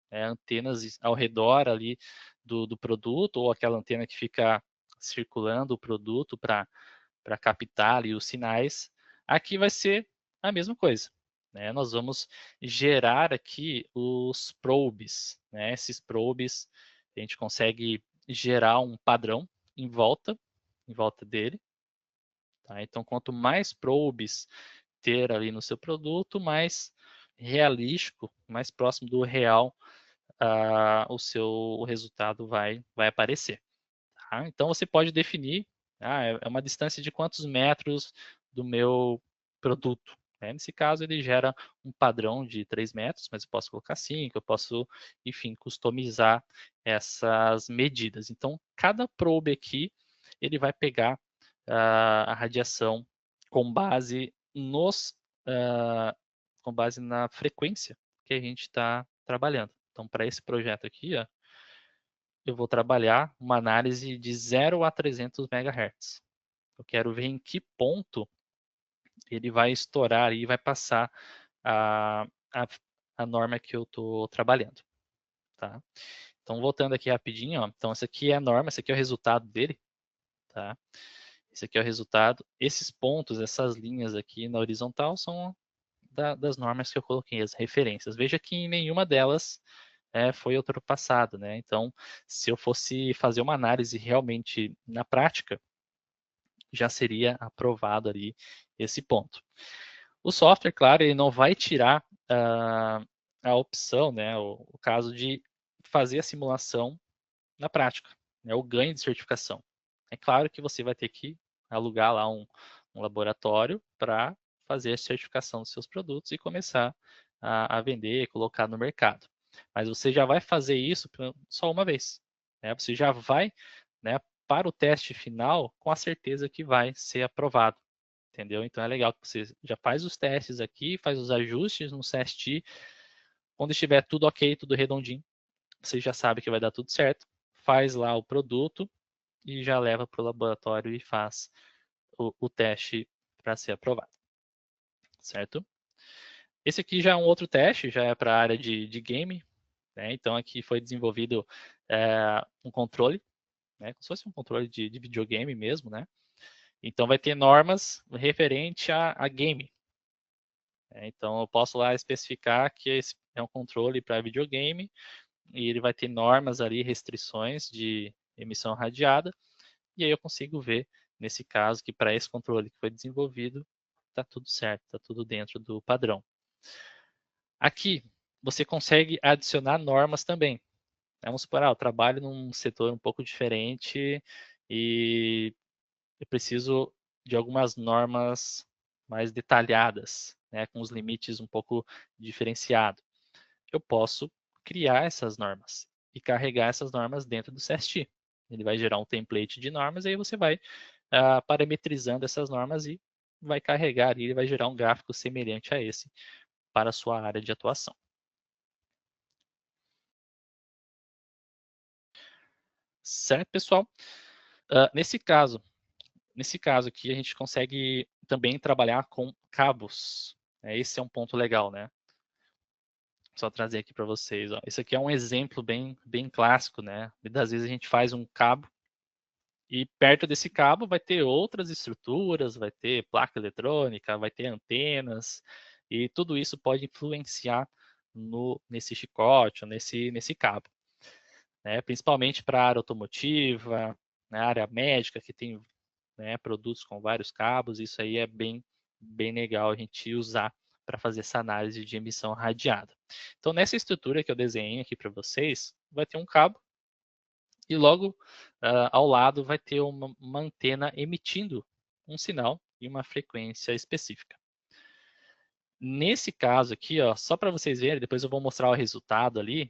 antenas ao redor ali do produto, ou aquela antena que fica circulando o produto para captar ali os sinais. Aqui vai ser a mesma coisa. Né? Nós vamos gerar aqui os probes. Né? Esses probes, a gente consegue gerar um padrão em volta dele. Tá? Então, quanto mais probes ter ali no seu produto, mais realístico, mais próximo do real, o resultado vai aparecer. Tá? Então, você pode definir, é uma distância de quantos metros do meu produto. Né? Nesse caso, ele gera um padrão de 3 metros, mas eu posso colocar 5, eu posso, enfim, customizar essas medidas. Então, cada probe aqui, ele vai pegar a radiação com base com base na frequência que a gente está trabalhando. Então, para esse projeto aqui, eu vou trabalhar uma análise de 0 a 300 MHz. Eu quero ver em que ponto ele vai estourar e vai passar a, a, a norma que eu estou trabalhando. Tá? Então, voltando aqui rapidinho, então essa aqui é a norma, esse aqui é o resultado dele. Tá? Esse aqui é o resultado. Esses pontos, essas linhas aqui na horizontal são das normas que eu coloquei, as referências. Veja que em nenhuma delas foi ultrapassado, né? Então, se eu fosse fazer uma análise realmente na prática, já seria aprovado ali esse ponto. O software, claro, ele não vai tirar a opção, né, o caso de fazer a simulação na prática, né, o ganho de certificação. É claro que você vai ter que alugar lá um laboratório para fazer a certificação dos seus produtos e começar a vender e colocar no mercado. Mas você já vai fazer isso só uma vez. Né? Você já vai, né, para o teste final com a certeza que vai ser aprovado. Entendeu? Então é legal que você já faz os testes aqui, faz os ajustes no CST. Quando estiver tudo ok, tudo redondinho, você já sabe que vai dar tudo certo. Faz lá o produto e já leva para o laboratório e faz o teste para ser aprovado. Certo? Esse aqui já é um outro teste, já é para a área de game. Né? Então aqui foi desenvolvido um controle, né? Como se fosse um controle de videogame mesmo, né? Então vai ter normas referente a game. Então eu posso lá especificar que esse é um controle para videogame e ele vai ter normas ali, restrições de emissão radiada, e aí eu consigo ver, nesse caso, que para esse controle que foi desenvolvido, está tudo certo, está tudo dentro do padrão. Aqui, você consegue adicionar normas também. Vamos supor, eu trabalho num setor um pouco diferente e eu preciso de algumas normas mais detalhadas, né, com os limites um pouco diferenciados. Eu posso criar essas normas e carregar essas normas dentro do CST. Ele vai gerar um template de normas e aí você vai parametrizando essas normas e vai carregar e ele vai gerar um gráfico semelhante a esse para a sua área de atuação. Certo, pessoal? Nesse caso aqui, a gente consegue também trabalhar com cabos. Esse é um ponto legal, né? Só trazer aqui para vocês. Ó. Esse aqui é um exemplo bem clássico, né? Muitas vezes a gente faz um cabo e perto desse cabo vai ter outras estruturas, vai ter placa eletrônica, vai ter antenas, e tudo isso pode influenciar nesse chicote, ou nesse cabo. Né? Principalmente para a área automotiva, na área médica, que tem produtos com vários cabos, isso aí é bem legal a gente usar para fazer essa análise de emissão radiada. Então, nessa estrutura que eu desenhei aqui para vocês, vai ter um cabo e logo ao lado vai ter uma antena emitindo um sinal e uma frequência específica. Nesse caso aqui, ó, só para vocês verem, depois eu vou mostrar o resultado ali,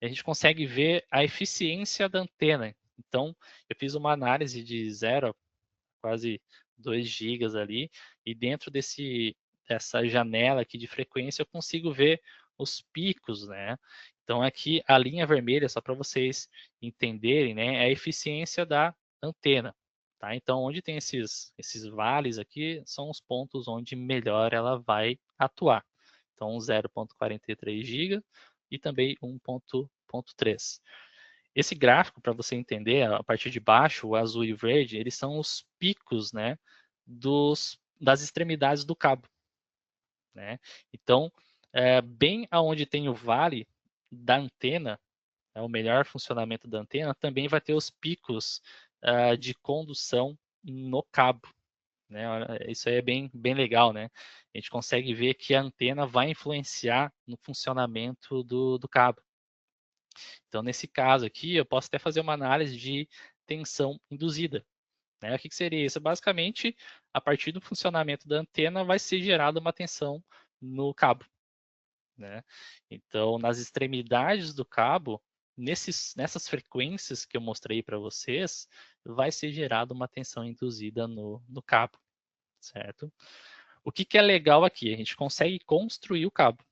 a gente consegue ver a eficiência da antena. Então, eu fiz uma análise de 0 a quase 2 gigas ali, e dentro dessa janela aqui de frequência eu consigo ver os picos, né? Então aqui a linha vermelha, só para vocês entenderem, né, é a eficiência da antena. Tá? Então onde tem esses vales aqui, são os pontos onde melhor ela vai atuar. Então 0,43 GB e também 1,3. Esse gráfico, para você entender, a partir de baixo, o azul e o verde, eles são os picos, né, das extremidades do cabo. Né? Então, bem aonde tem o vale da antena, o melhor funcionamento da antena, também vai ter os picos de condução no cabo. Né? Isso aí é bem legal, né? A gente consegue ver que a antena vai influenciar no funcionamento do cabo. Então, nesse caso aqui, eu posso até fazer uma análise de tensão induzida. Né? O que seria isso? Basicamente, a partir do funcionamento da antena, vai ser gerada uma tensão no cabo. Né? Então, nas extremidades do cabo, nessas frequências que eu mostrei para vocês, vai ser gerada uma tensão induzida no cabo. Certo? O que é legal aqui? A gente consegue construir o cabo.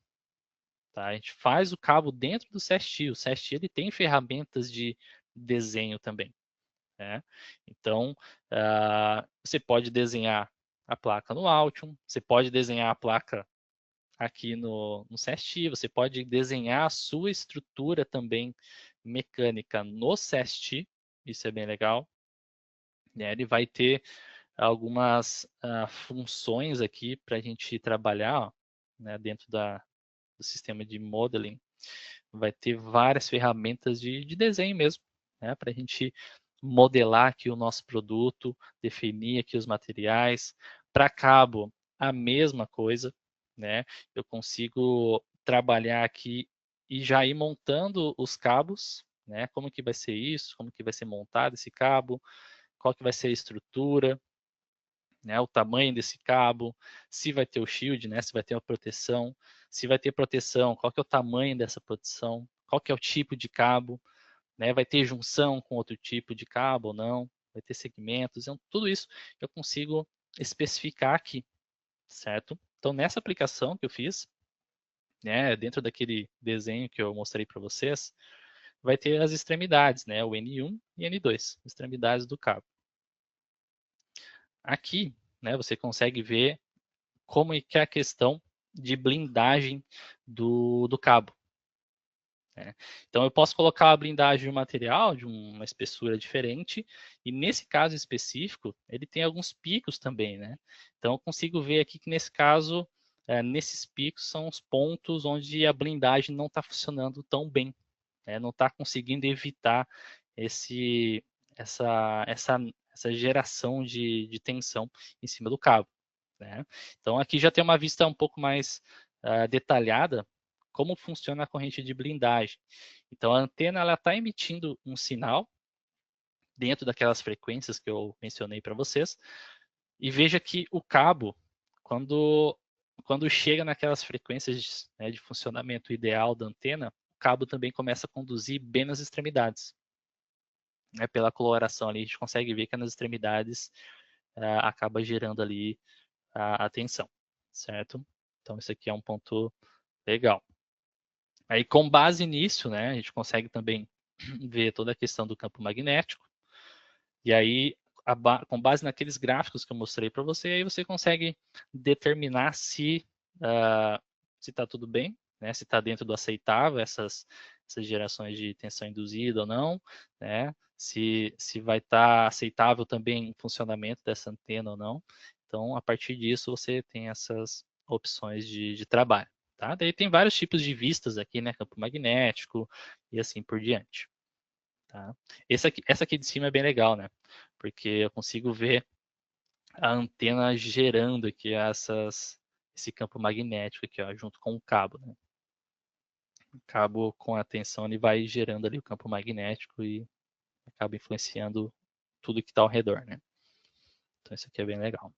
Tá? A gente faz o cabo dentro do CST. O CST ele tem ferramentas de desenho também. Né? Então, você pode desenhar a placa no Altium, você pode desenhar a placa aqui no CST, você pode desenhar a sua estrutura também mecânica no CST, isso é bem legal. Né? Ele vai ter algumas funções aqui para a gente trabalhar ó, né, dentro do sistema de modeling. Vai ter várias ferramentas de desenho mesmo, né, para a gente modelar aqui o nosso produto, definir aqui os materiais. Para cabo, a mesma coisa, né? Eu consigo trabalhar aqui e já ir montando os cabos, né? Como que vai ser isso, como que vai ser montado esse cabo, qual que vai ser a estrutura, né, o tamanho desse cabo, se vai ter o shield, né, se vai ter uma proteção, se vai ter proteção, qual que é o tamanho dessa proteção, qual que é o tipo de cabo, né? Vai ter junção com outro tipo de cabo ou não, vai ter segmentos, então, tudo isso eu consigo especificar aqui, certo? Então, nessa aplicação que eu fiz, né, dentro daquele desenho que eu mostrei para vocês, vai ter as extremidades, né, o N1 e N2, extremidades do cabo. Aqui, né, você consegue ver como é que é a questão de blindagem do cabo. Né? Então, eu posso colocar a blindagem de um material de uma espessura diferente, e nesse caso específico, ele tem alguns picos também. Né? Então, eu consigo ver aqui que nesse caso, nesses picos são os pontos onde a blindagem não está funcionando tão bem, né? Não está conseguindo evitar esse, essa geração de tensão em cima do cabo. Né? Então, aqui já tem uma vista um pouco mais detalhada como funciona a corrente de blindagem. Então, a antena está emitindo um sinal dentro daquelas frequências que eu mencionei para vocês, e veja que o cabo, quando chega naquelas frequências né, de funcionamento ideal da antena, o cabo também começa a conduzir bem nas extremidades. Né, pela coloração ali, a gente consegue ver que nas extremidades acaba gerando ali a tensão, certo? Então, isso aqui é um ponto legal. Aí, com base nisso, né, a gente consegue também ver toda a questão do campo magnético. E aí, com base naqueles gráficos que eu mostrei para você, aí você consegue determinar se está tudo bem, né, se está dentro do aceitável essas gerações de tensão induzida ou não, né, se vai estar aceitável também o funcionamento dessa antena ou não. Então, a partir disso, você tem essas opções de trabalho. Tá? Daí tem vários tipos de vistas aqui, né? Campo magnético e assim por diante. Tá? Essa aqui de cima é bem legal, né? Porque eu consigo ver a antena gerando aqui esse campo magnético aqui, ó, junto com o cabo. Né? O cabo com a tensão ele vai gerando ali o campo magnético e acaba influenciando tudo que está ao redor, né? Então isso aqui é bem legal.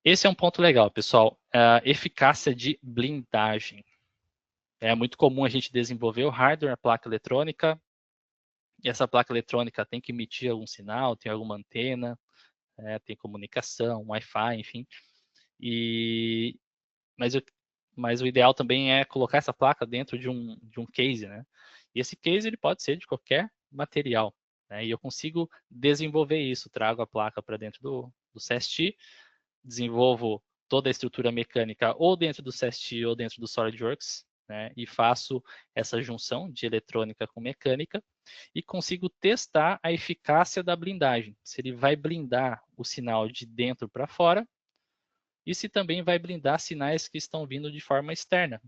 Esse é um ponto legal, pessoal. A eficácia de blindagem. É muito comum a gente desenvolver o hardware, a placa eletrônica, e essa placa eletrônica tem que emitir algum sinal, tem alguma antena, tem comunicação, Wi-Fi, enfim. E, mas, mas o ideal também é colocar essa placa dentro de um case, né? E esse case ele pode ser de qualquer material, né? E eu consigo desenvolver isso, trago a placa para dentro do CST, desenvolvo toda a estrutura mecânica ou dentro do CST ou dentro do SolidWorks, né, e faço essa junção de eletrônica com mecânica e consigo testar a eficácia da blindagem, se ele vai blindar o sinal de dentro para fora e se também vai blindar sinais que estão vindo de forma externa.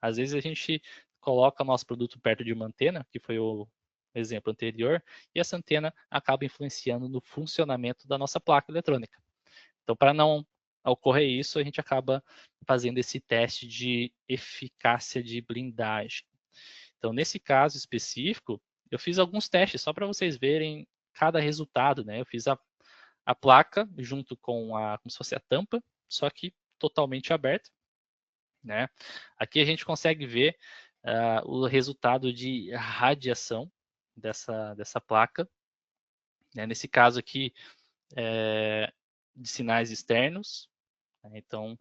Às vezes a gente coloca o nosso produto perto de uma antena, que foi o exemplo anterior, e essa antena acaba influenciando no funcionamento da nossa placa eletrônica. Então, para não ocorrer isso, a gente acaba fazendo esse teste de eficácia de blindagem. Então, nesse caso específico, eu fiz alguns testes só para vocês verem cada resultado, né? Eu fiz a placa junto com como se fosse a tampa, só que totalmente aberta, né? Aqui a gente consegue ver o resultado de radiação dessa placa. Né? Nesse caso aqui, de sinais externos. Né? Então,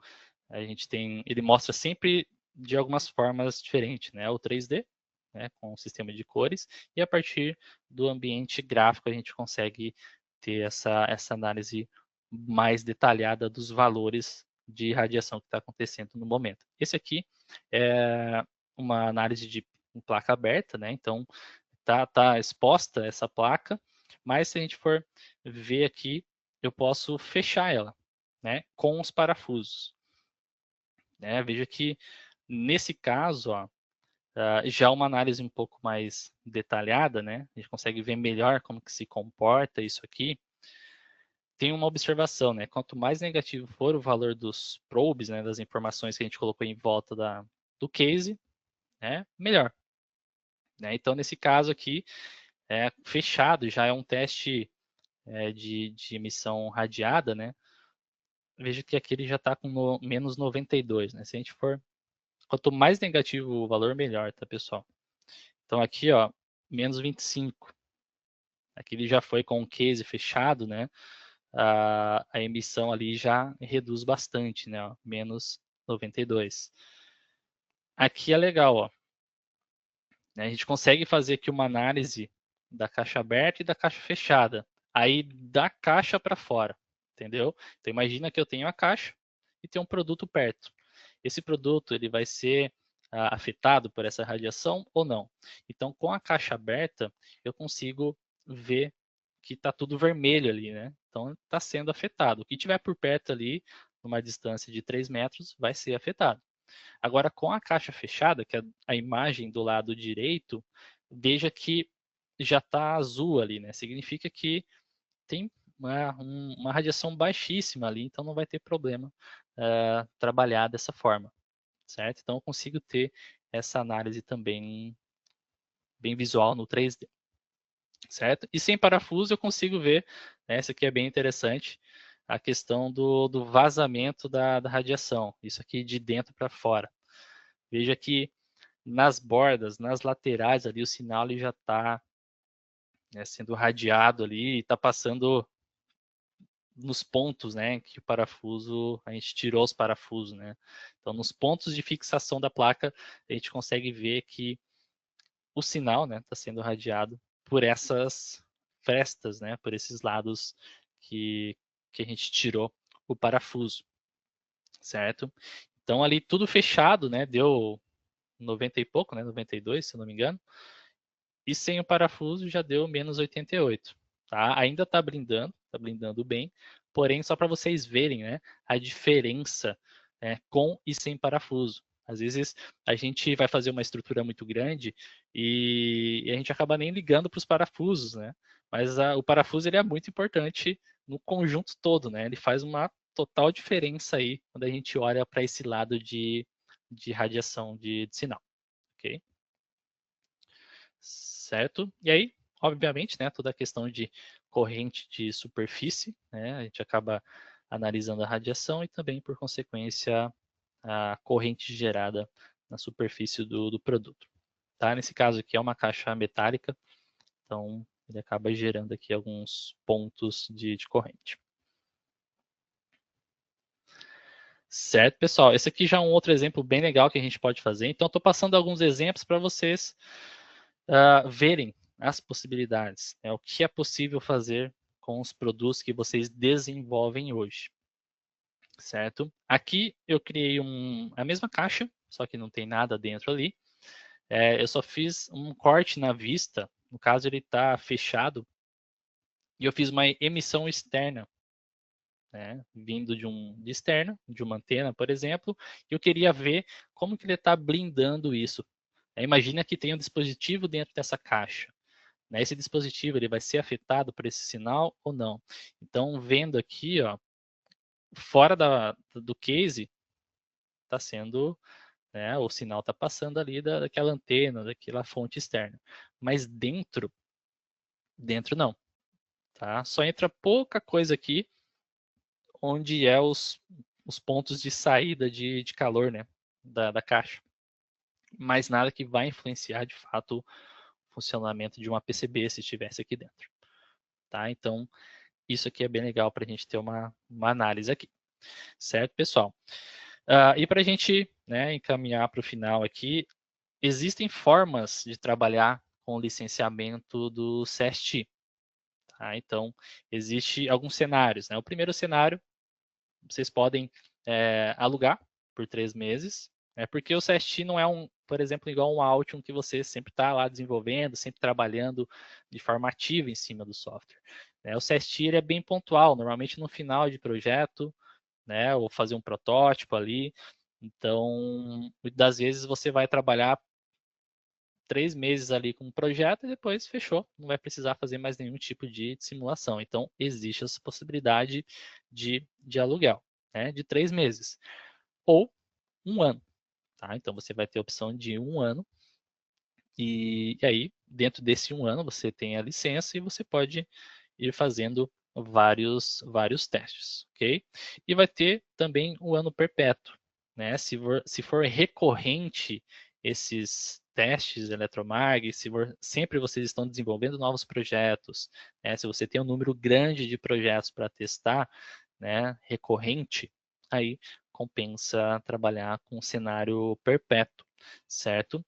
a gente tem, ele mostra sempre de algumas formas diferentes, né? O 3D, né, com o sistema de cores, e a partir do ambiente gráfico a gente consegue ter essa análise mais detalhada dos valores de radiação que está acontecendo no momento. Esse aqui é uma análise de placa aberta, né? Então tá exposta essa placa, mas se a gente for ver aqui, eu posso fechar ela, né? Com os parafusos. Né? Veja que nesse caso, ó, já uma análise um pouco mais detalhada, né? A gente consegue ver melhor como que se comporta isso aqui. Tem uma observação, né? Quanto mais negativo for o valor dos probes, né, das informações que a gente colocou em volta do case, né, melhor. Né? Então, nesse caso aqui, fechado, já é um teste de emissão radiada, né? Veja que aqui ele já está com menos 92, né? Se a gente for, quanto mais negativo o valor, melhor, tá, pessoal? Então aqui, ó, menos 25. Aqui ele já foi com o case fechado, né? A emissão ali já reduz bastante, né? Ó, menos 92. Aqui é legal, ó. A gente consegue fazer aqui uma análise da caixa aberta e da caixa fechada. Aí da caixa para fora, entendeu? Então imagina que eu tenho a caixa e tem um produto perto. Esse produto ele vai ser afetado por essa radiação ou não? Então com a caixa aberta eu consigo ver que está tudo vermelho ali, né? Então está sendo afetado. O que tiver por perto ali, numa distância de 3 metros, vai ser afetado. Agora, com a caixa fechada, que é a imagem do lado direito, veja que já está azul ali, né? Significa que tem uma radiação baixíssima ali, então não vai ter problema trabalhar dessa forma, certo? Então eu consigo ter essa análise também bem visual no 3D, certo? E sem parafuso eu consigo ver, né, essa aqui é bem interessante, a questão do vazamento da radiação, isso aqui de dentro para fora. Veja que nas bordas, nas laterais ali, o sinal ele já está, né, sendo radiado ali e está passando nos pontos, né, que o parafuso, a gente tirou os parafusos, né. Então, nos pontos de fixação da placa, a gente consegue ver que o sinal, né, está sendo radiado por essas frestas, né, por esses lados que a gente tirou o parafuso, certo? Então, ali tudo fechado, né, deu 90 e pouco, né, 92, se eu não me engano. E sem o parafuso já deu menos 88. Tá? Ainda está blindando bem, porém só para vocês verem, né, a diferença, né, com e sem parafuso. Às vezes a gente vai fazer uma estrutura muito grande e a gente acaba nem ligando para os parafusos, né? Mas o parafuso ele é muito importante no conjunto todo, né? Ele faz uma total diferença aí quando a gente olha para esse lado de radiação de sinal, ok? Certo? E aí, obviamente, né, toda a questão de corrente de superfície, né, a gente acaba analisando a radiação e também, por consequência, a corrente gerada na superfície do produto. Tá? Nesse caso aqui é uma caixa metálica, então ele acaba gerando aqui alguns pontos de corrente. Certo, pessoal? Esse aqui já é um outro exemplo bem legal que a gente pode fazer. Então, estou passando alguns exemplos para vocês verem as possibilidades, né? O que é possível fazer com os produtos que vocês desenvolvem hoje, certo? Aqui eu criei a mesma caixa, só que não tem nada dentro ali. Eu só fiz um corte na vista, no caso ele está fechado, e eu fiz uma emissão externa, né, vindo de externo, de uma antena, por exemplo, e eu queria ver como que ele está blindando isso. Imagina que tem um dispositivo dentro dessa caixa. Né? Esse dispositivo ele vai ser afetado por esse sinal ou não? Então, vendo aqui, ó, fora do case, está sendo, né, o sinal está passando ali daquela antena, daquela fonte externa. Mas dentro não. Tá? Só entra pouca coisa aqui, onde é os pontos de saída de calor, né, da caixa. Mas nada que vai influenciar, de fato, o funcionamento de uma PCB se estivesse aqui dentro. Tá? Então, isso aqui é bem legal para a gente ter uma análise aqui. Certo, pessoal? E para a gente, né, encaminhar para o final aqui, existem formas de trabalhar com o licenciamento do CST. Tá? Então, existe alguns cenários. Né? O primeiro cenário, vocês podem alugar por 3 meses, né? Porque o CST não é por exemplo, igual um Altium que você sempre está lá desenvolvendo, sempre trabalhando de forma ativa em cima do software. Né? O CST ele é bem pontual, normalmente no final de projeto, né? Ou fazer um protótipo ali. Então, muitas das vezes você vai trabalhar 3 meses ali com um projeto e depois fechou, não vai precisar fazer mais nenhum tipo de simulação. Então, existe essa possibilidade de aluguel, né? De 3 meses ou 1 ano. Tá? Então, você vai ter a opção de 1 ano e aí, dentro desse 1 ano, você tem a licença e você pode ir fazendo vários testes, ok? E vai ter também o ano perpétuo, né? Se for recorrente esses testes eletromag, se sempre vocês estão desenvolvendo novos projetos, né, se você tem um número grande de projetos para testar, né, recorrente, aí compensa trabalhar com cenário perpétuo, certo?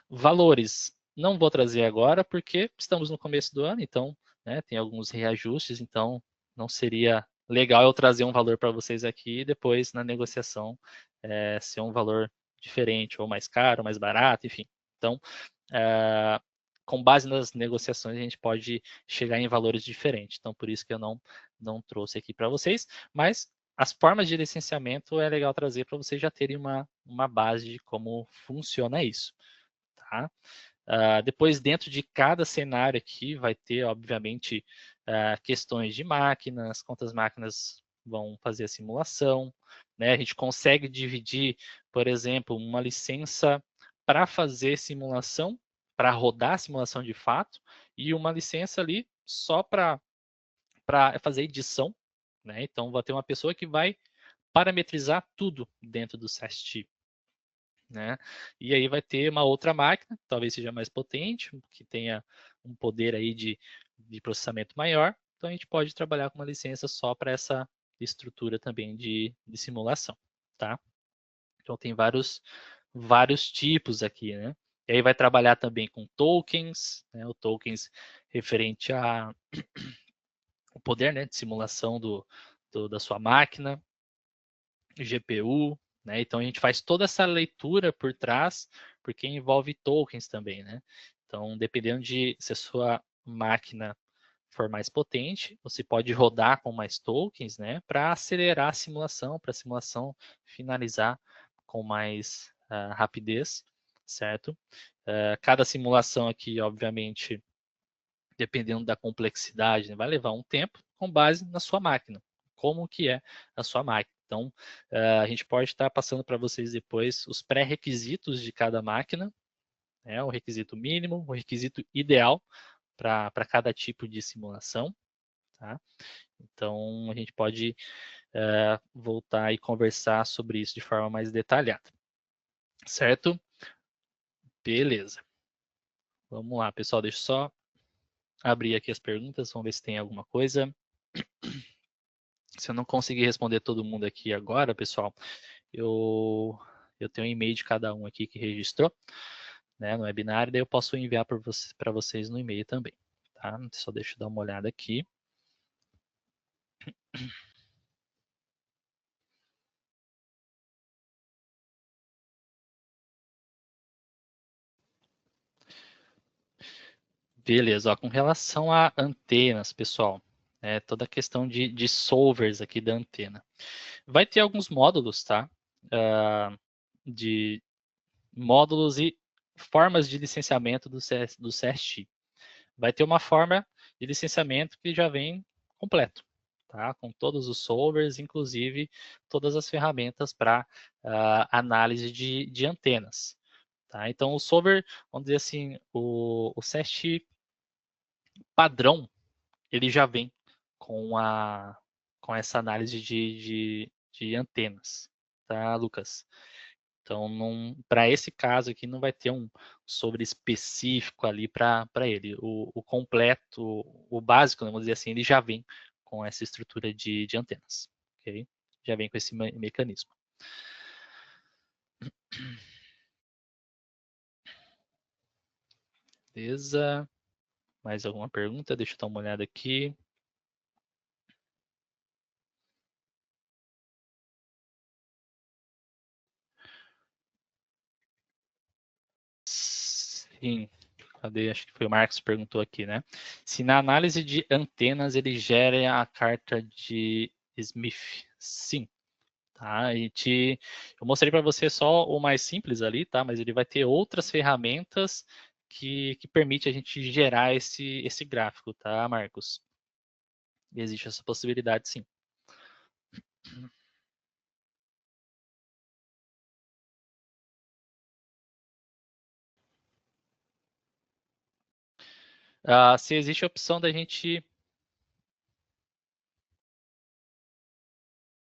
Valores, não vou trazer agora porque estamos no começo do ano, então, né, tem alguns reajustes, então não seria legal eu trazer um valor para vocês aqui e depois na negociação ser um valor diferente, ou mais caro, mais barato, enfim. Então, com base nas negociações, a gente pode chegar em valores diferentes. Então, por isso que eu não trouxe aqui para vocês, mas as formas de licenciamento é legal trazer para vocês já terem uma base de como funciona isso. Tá? Depois, dentro de cada cenário aqui, vai ter, obviamente, questões de máquinas, quantas máquinas vão fazer a simulação. Né? A gente consegue dividir, por exemplo, uma licença para fazer simulação, para rodar a simulação de fato, e uma licença ali só para fazer edição. Né? Então, vai ter uma pessoa que vai parametrizar tudo dentro do SAST. Né? E aí vai ter uma outra máquina, talvez seja mais potente, que tenha um poder aí de processamento maior. Então a gente pode trabalhar com uma licença só para essa estrutura também de simulação, tá? Então tem vários tipos aqui, né? E aí vai trabalhar também com tokens, né? O tokens referente a o poder, né, de simulação da sua máquina, GPU, né? Então a gente faz toda essa leitura por trás, porque envolve tokens também, né? Então, dependendo de se a sua máquina for mais potente, você pode rodar com mais tokens, né? Para acelerar a simulação, para a simulação finalizar com mais rapidez, certo? Cada simulação aqui, obviamente, dependendo da complexidade, né, vai levar um tempo com base na sua máquina, como que é a sua máquina. Então, a gente pode estar passando para vocês depois os pré-requisitos de cada máquina, né, o requisito mínimo, o requisito ideal para cada tipo de simulação. Tá? Então, a gente pode voltar e conversar sobre isso de forma mais detalhada. Certo? Beleza. Vamos lá, pessoal, deixa eu só abrir aqui as perguntas, vamos ver se tem alguma coisa. Se eu não conseguir responder todo mundo aqui agora, pessoal, eu tenho um e-mail de cada um aqui que registrou, né, no webinar, daí eu posso enviar para vocês no e-mail também, tá? Só deixa eu dar uma olhada aqui. Beleza, ó, com relação a antenas, pessoal, toda a questão de solvers aqui da antena. Vai ter alguns módulos, tá? De módulos e formas de licenciamento do CST. Vai ter uma forma de licenciamento que já vem completo, tá? Com todos os solvers, inclusive todas as ferramentas para análise de antenas. Tá? Então, o solver, vamos dizer assim, o CST padrão, ele já vem com essa análise de antenas, tá, Lucas? Então, para esse caso aqui, não vai ter um sobre específico ali para ele. O completo, o básico, vamos dizer assim, ele já vem com essa estrutura de antenas. Okay? Já vem com esse mecanismo. Beleza. Mais alguma pergunta? Deixa eu dar uma olhada aqui. Sim. Cadê? Acho que foi o Marcos que perguntou aqui, né? Se na análise de antenas ele gera a carta de Smith. Sim. Tá? Eu mostrei para você só o mais simples ali, tá? Mas ele vai ter outras ferramentas que permite a gente gerar esse gráfico, tá, Marcos? Existe essa possibilidade, sim. Se existe a opção da gente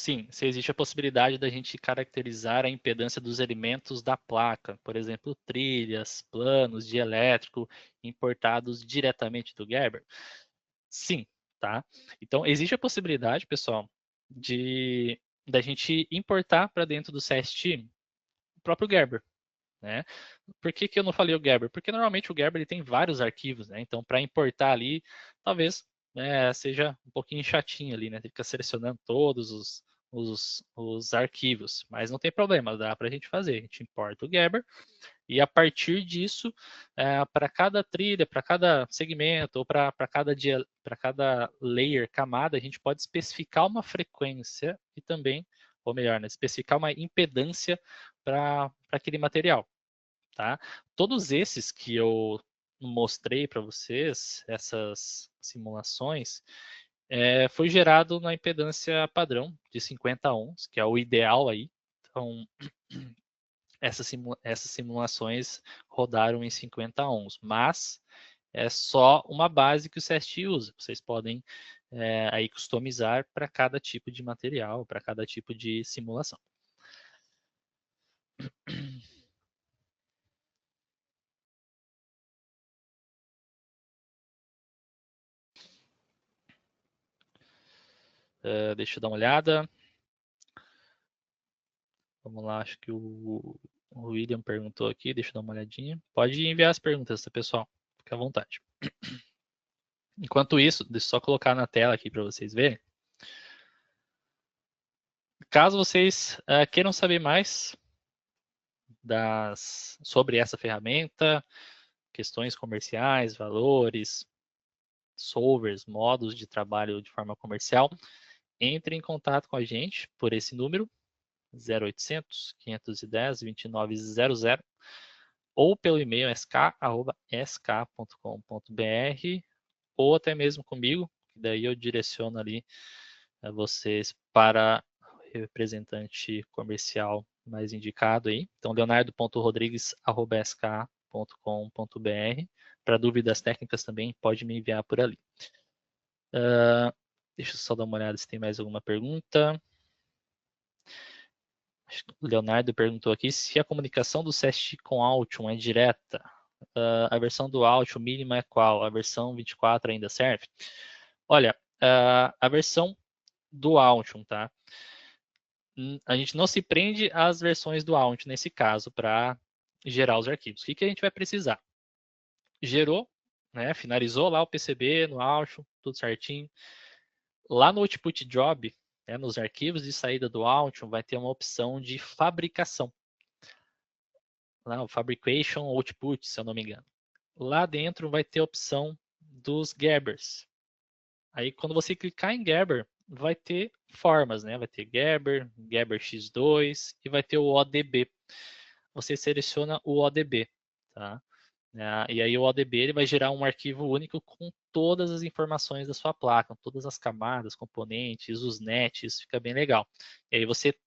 Sim, se existe a possibilidade da gente caracterizar a impedância dos elementos da placa, por exemplo, trilhas, planos de elétrico importados diretamente do Gerber? Sim, tá? Então, existe a possibilidade, pessoal, de da gente importar para dentro do CST o próprio Gerber, né? Por que eu não falei o Gerber? Porque normalmente o Gerber ele tem vários arquivos, né? Então, para importar ali, talvez seja um pouquinho chatinho ali, né? Tem que ficar selecionando todos os arquivos. Mas não tem problema, dá para a gente fazer. A gente importa o Gerber e a partir disso, para cada trilha, para cada segmento ou para cada layer, camada, a gente pode especificar uma frequência e também, ou melhor, né, especificar uma impedância para aquele material. Tá? Todos esses que eu mostrei para vocês, essas simulações, foi gerado na impedância padrão de 50 ohms, que é o ideal aí. Então, essas simulações rodaram em 50 ohms, mas é só uma base que o CST usa. Vocês podem aí customizar para cada tipo de material, para cada tipo de simulação. Deixa eu dar uma olhada. Vamos lá, acho que o William perguntou aqui, deixa eu dar uma olhadinha. Pode enviar as perguntas, tá, pessoal? Fique à vontade. Enquanto isso, deixa eu só colocar na tela aqui para vocês verem. Caso vocês queiram saber mais sobre essa ferramenta, questões comerciais, valores, solvers, modos de trabalho de forma comercial, entre em contato com a gente por esse número, 0800 510 2900, ou pelo e-mail sk@sk.com.br, ou até mesmo comigo, daí eu direciono ali vocês para o representante comercial mais indicado aí. Então, leonardo.rodrigues@sk.com.br. Para dúvidas técnicas também pode me enviar por ali. Deixa eu só dar uma olhada se tem mais alguma pergunta. O Leonardo perguntou aqui se a comunicação do CST com Altium é direta. A versão do Altium mínima é qual? A versão 24 ainda serve? Olha, a versão do Altium, tá? A gente não se prende às versões do Altium nesse caso para gerar os arquivos. O que a gente vai precisar? Gerou, né? Finalizou lá o PCB no Altium, tudo certinho. Lá no Output Job, né, nos arquivos de saída do Altium, vai ter uma opção de fabricação. Lá, o Fabrication Output, se eu não me engano. Lá dentro vai ter a opção dos Gerbers. Aí quando você clicar em Gerber, vai ter formas, né? Vai ter Gerber, Gerber X2 e vai ter o ODB. Você seleciona o ODB, tá? E aí o ODB ele vai gerar um arquivo único com todas as informações da sua placa, todas as camadas, componentes, os nets, fica bem legal. E aí você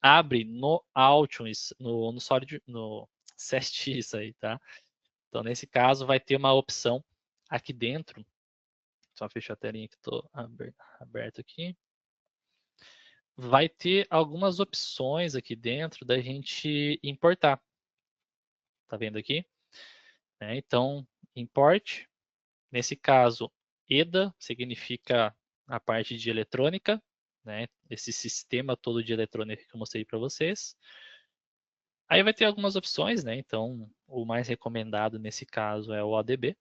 abre no Altium, no Solid, no CST isso aí, tá? Então nesse caso vai ter uma opção aqui dentro. Só fechar a telinha que estou aberto aqui. Vai ter algumas opções aqui dentro da gente importar. Tá vendo aqui? Então, import. Nesse caso, EDA significa a parte de eletrônica, né? Esse sistema todo de eletrônica que eu mostrei para vocês. Aí vai ter algumas opções, né? Então, o mais recomendado nesse caso é o ODB,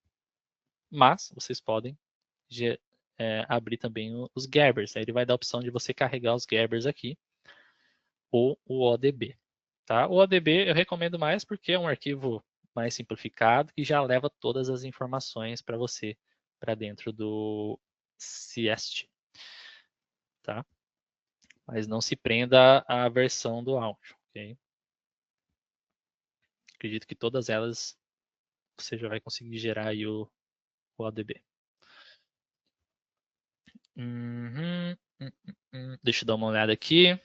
mas vocês podem abrir também os Gerbers. Aí ele vai dar a opção de você carregar os Gerbers aqui, ou o ODB. Tá? O ODB eu recomendo mais porque é um arquivo mais simplificado e já leva todas as informações para você, para dentro do CST. Tá? Mas não se prenda à versão do áudio. Okay? Acredito que todas elas você já vai conseguir gerar aí o ODB. Deixa eu dar uma olhada aqui.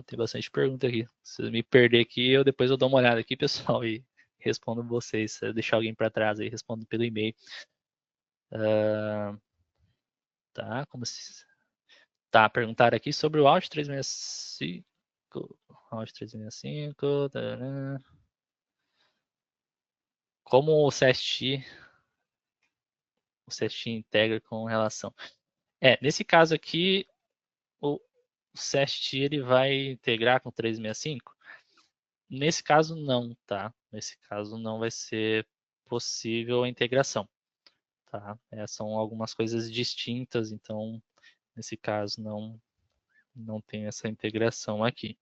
Tem bastante pergunta aqui. Se me perder aqui, depois eu dou uma olhada aqui, pessoal, e respondo vocês. Se eu deixar alguém para trás aí, respondo pelo e-mail. Tá, como se... Tá, perguntaram aqui sobre o Alt 365. Alt 365. Tarará. Como o CST integra com relação. Nesse caso aqui, o CST ele vai integrar com o 365? Nesse caso não, tá? Nesse caso não vai ser possível a integração, tá? São algumas coisas distintas, então nesse caso não tem essa integração aqui.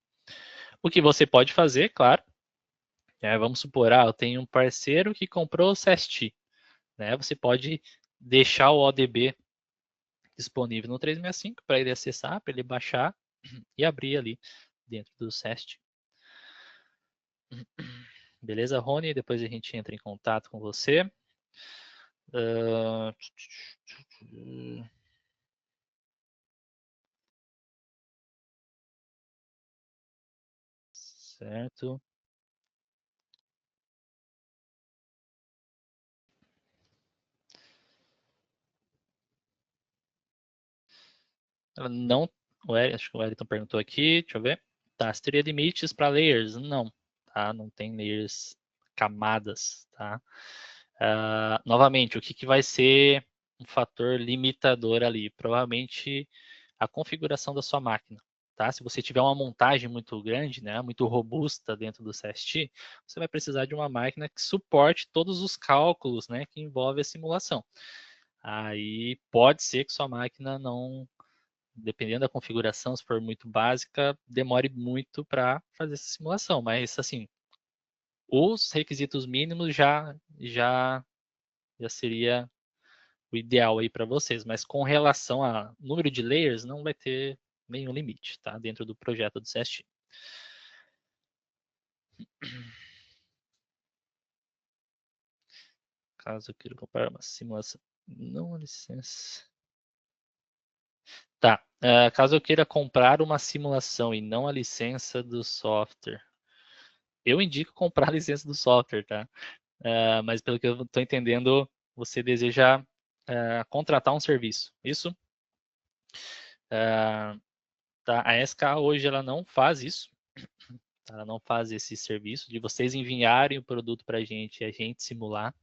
O que você pode fazer, claro, vamos supor, eu tenho um parceiro que comprou o CST, né? Você pode deixar o ODB disponível no 365 para ele acessar, para ele baixar e abrir ali dentro do CST. Beleza, Rony? Depois a gente entra em contato com você. Certo. Ela não. Acho que o Wellington perguntou aqui, deixa eu ver. Tá, se teria limites para layers? Não, tá? Não tem layers, camadas, tá? Novamente, o que vai ser um fator limitador ali? Provavelmente a configuração da sua máquina, tá? Se você tiver uma montagem muito grande, né, muito robusta dentro do CST, você vai precisar de uma máquina que suporte todos os cálculos, né, que envolve a simulação. Aí pode ser que sua máquina não, dependendo da configuração, se for muito básica, demore muito para fazer essa simulação. Mas assim, os requisitos mínimos já seria o ideal aí para vocês. Mas com relação a número de layers, não vai ter nenhum limite, tá? Dentro do projeto do CST. Caso eu queira comprar uma simulação, não licença. Tá. Caso eu queira comprar uma simulação e não a licença do software, eu indico comprar a licença do software, tá? Mas pelo que eu estou entendendo, você deseja contratar um serviço. Isso? Tá? A SK hoje ela não faz isso. Ela não faz esse serviço de vocês enviarem o produto para a gente e a gente simular.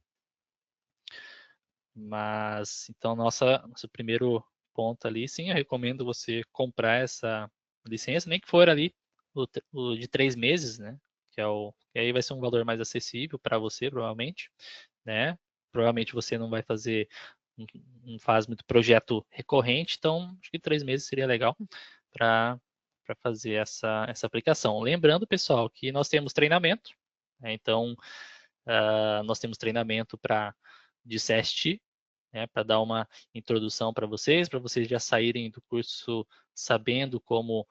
Mas, então, nosso primeiro ponto ali, sim, eu recomendo você comprar essa licença, nem que for ali o de 3 meses, né? Que aí vai ser um valor mais acessível para você, provavelmente, né? Provavelmente você não vai fazer, não faz muito projeto recorrente, então acho que 3 meses seria legal para fazer essa aplicação. Lembrando, pessoal, que nós temos treinamento, né? Então, nós temos treinamento de CST, né, para dar uma introdução para vocês já saírem do curso sabendo como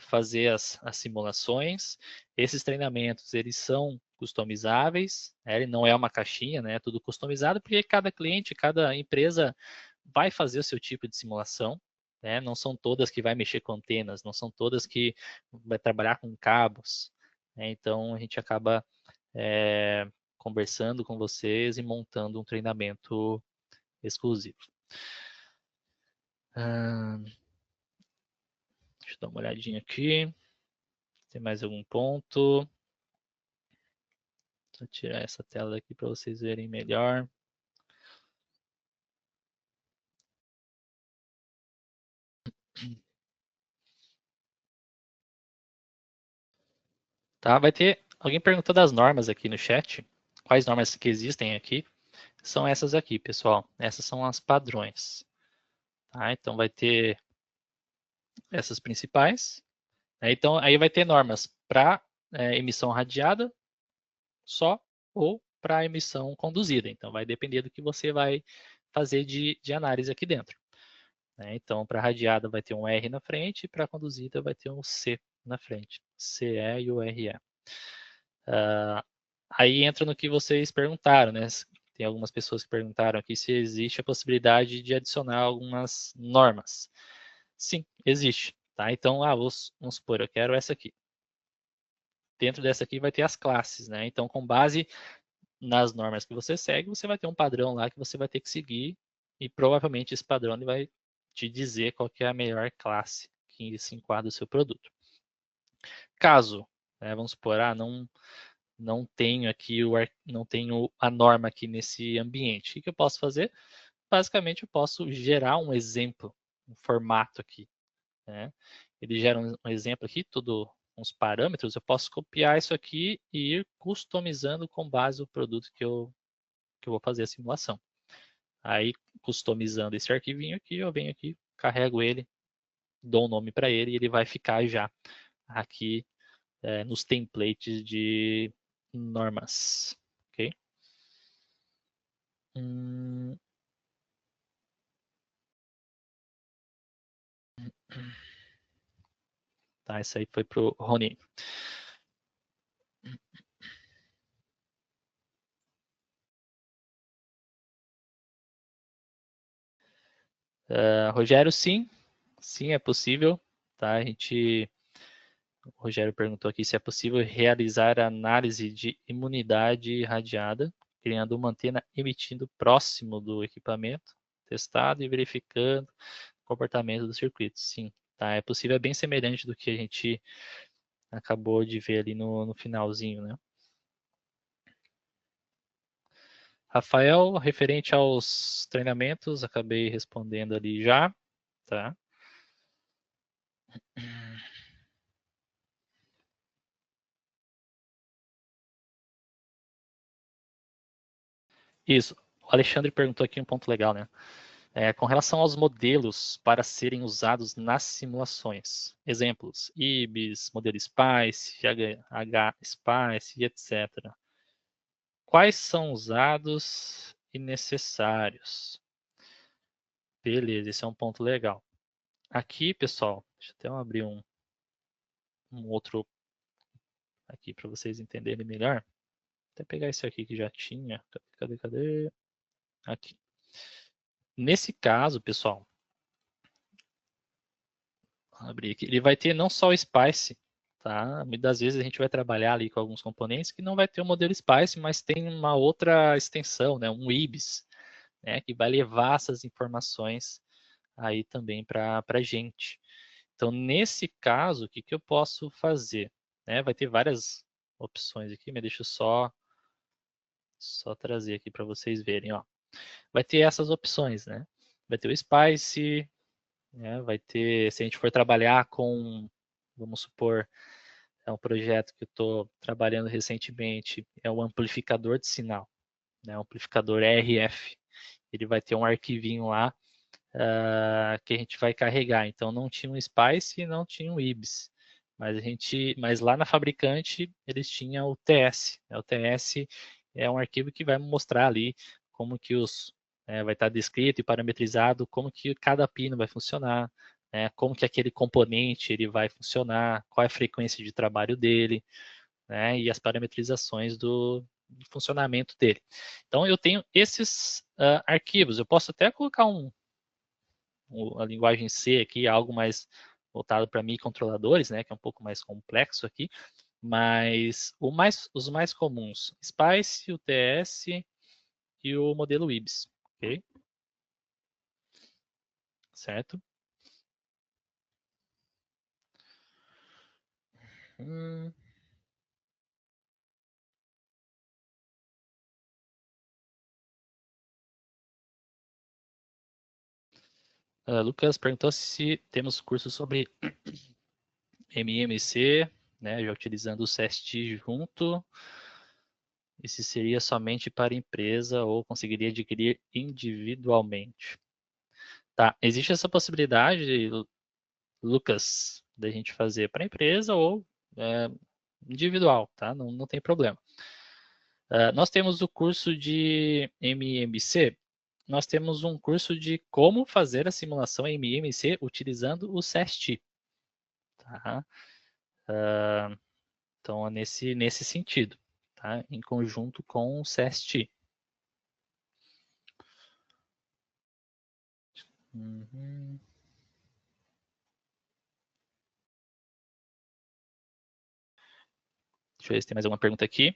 fazer as simulações. Esses treinamentos, eles são customizáveis, né, ele não é uma caixinha, né, é tudo customizado, porque cada cliente, cada empresa vai fazer o seu tipo de simulação, né, não são todas que vai mexer com antenas, não são todas que vai trabalhar com cabos, né, então a gente acaba conversando com vocês e montando um treinamento exclusivo. Deixa eu dar uma olhadinha aqui. Tem mais algum ponto? Vou tirar essa tela daqui para vocês verem melhor. Tá, vai ter alguém perguntando das normas aqui no chat. Quais normas que existem aqui? São essas aqui, pessoal. Essas são as padrões. Tá? Então vai ter essas principais. Então aí vai ter normas para emissão radiada só ou para emissão conduzida. Então vai depender do que você vai fazer de análise aqui dentro. Então, para radiada vai ter um R na frente e para conduzida vai ter um C na frente. CE e o RE. Aí entra no que vocês perguntaram, né? Tem algumas pessoas que perguntaram aqui se existe a possibilidade de adicionar algumas normas. Sim, existe. Tá? Então, vamos supor, eu quero essa aqui. Dentro dessa aqui vai ter as classes, né? Então, com base nas normas que você segue, você vai ter um padrão lá que você vai ter que seguir e provavelmente esse padrão ele vai te dizer qual que é a melhor classe que se enquadra o seu produto. Caso, vamos supor, não tenho aqui não tenho a norma aqui nesse ambiente. O que eu posso fazer? Basicamente, eu posso gerar um exemplo, um formato aqui, né? Ele gera um exemplo aqui, tudo uns parâmetros. Eu posso copiar isso aqui e ir customizando com base no produto que eu vou fazer a simulação. Aí, customizando esse arquivinho aqui, eu venho aqui, carrego ele, dou um nome para ele e ele vai ficar já aqui nos templates de normas, ok? Tá, isso aí foi pro Rony. Rogério, sim, é possível, tá? O Rogério perguntou aqui se é possível realizar análise de imunidade irradiada, criando uma antena emitindo próximo do equipamento, testado e verificando o comportamento do circuito. Sim, tá? É possível, é bem semelhante do que a gente acabou de ver ali no finalzinho, né? Rafael, referente aos treinamentos, acabei respondendo ali já, tá? Isso. O Alexandre perguntou aqui um ponto legal, né? Com relação aos modelos para serem usados nas simulações. Exemplos, IBIS, modelo SPICE, H-SPICE e etc. Quais são usados e necessários? Beleza, esse é um ponto legal. Aqui, pessoal, deixa eu até abrir um outro aqui para vocês entenderem melhor. Vou até pegar esse aqui que já tinha. Cadê? Aqui. Nesse caso, pessoal, vou abrir aqui, ele vai ter não só o Spice, tá? Muitas vezes a gente vai trabalhar ali com alguns componentes que não vai ter o modelo Spice, mas tem uma outra extensão, né? Um IBIS, né? Que vai levar essas informações aí também para a gente. Então, nesse caso, o que, que eu posso fazer? Vai ter várias opções aqui, mas deixa eu só trazer aqui para vocês verem, ó. Vai ter essas opções, né? Vai ter o Spice, né? Vai ter, se a gente for trabalhar com, vamos supor, é um projeto que eu estou trabalhando recentemente, é o amplificador de sinal, né? O amplificador RF. Ele vai ter um arquivinho lá que a gente vai carregar. Então não tinha um Spice e não tinha um IBIS. Mas lá na fabricante eles tinham o TS. O TS é um arquivo que vai mostrar ali como que vai estar descrito e parametrizado como que cada pino vai funcionar, como que aquele componente ele vai funcionar, qual é a frequência de trabalho dele, né, e as parametrizações do funcionamento dele. Então eu tenho esses arquivos. Eu posso até colocar a linguagem C aqui, algo mais voltado para microcontroladores, né, que é um pouco mais complexo aqui, mas os mais comuns, SPICE, UTS e o modelo IBIS, ok? Certo? Hum. Lucas perguntou se temos cursos sobre MMC, né, já utilizando o CST junto, e se seria somente para empresa ou conseguiria adquirir individualmente. Tá, existe essa possibilidade, Lucas, da gente fazer para empresa ou é, individual, tá? Não tem problema. Nós temos o curso de MMC, nós temos um curso de como fazer a simulação MMC utilizando o SEST, tá? Então, é nesse sentido, tá? Em conjunto com o SEST. Uhum. Deixa eu ver se tem mais alguma pergunta aqui.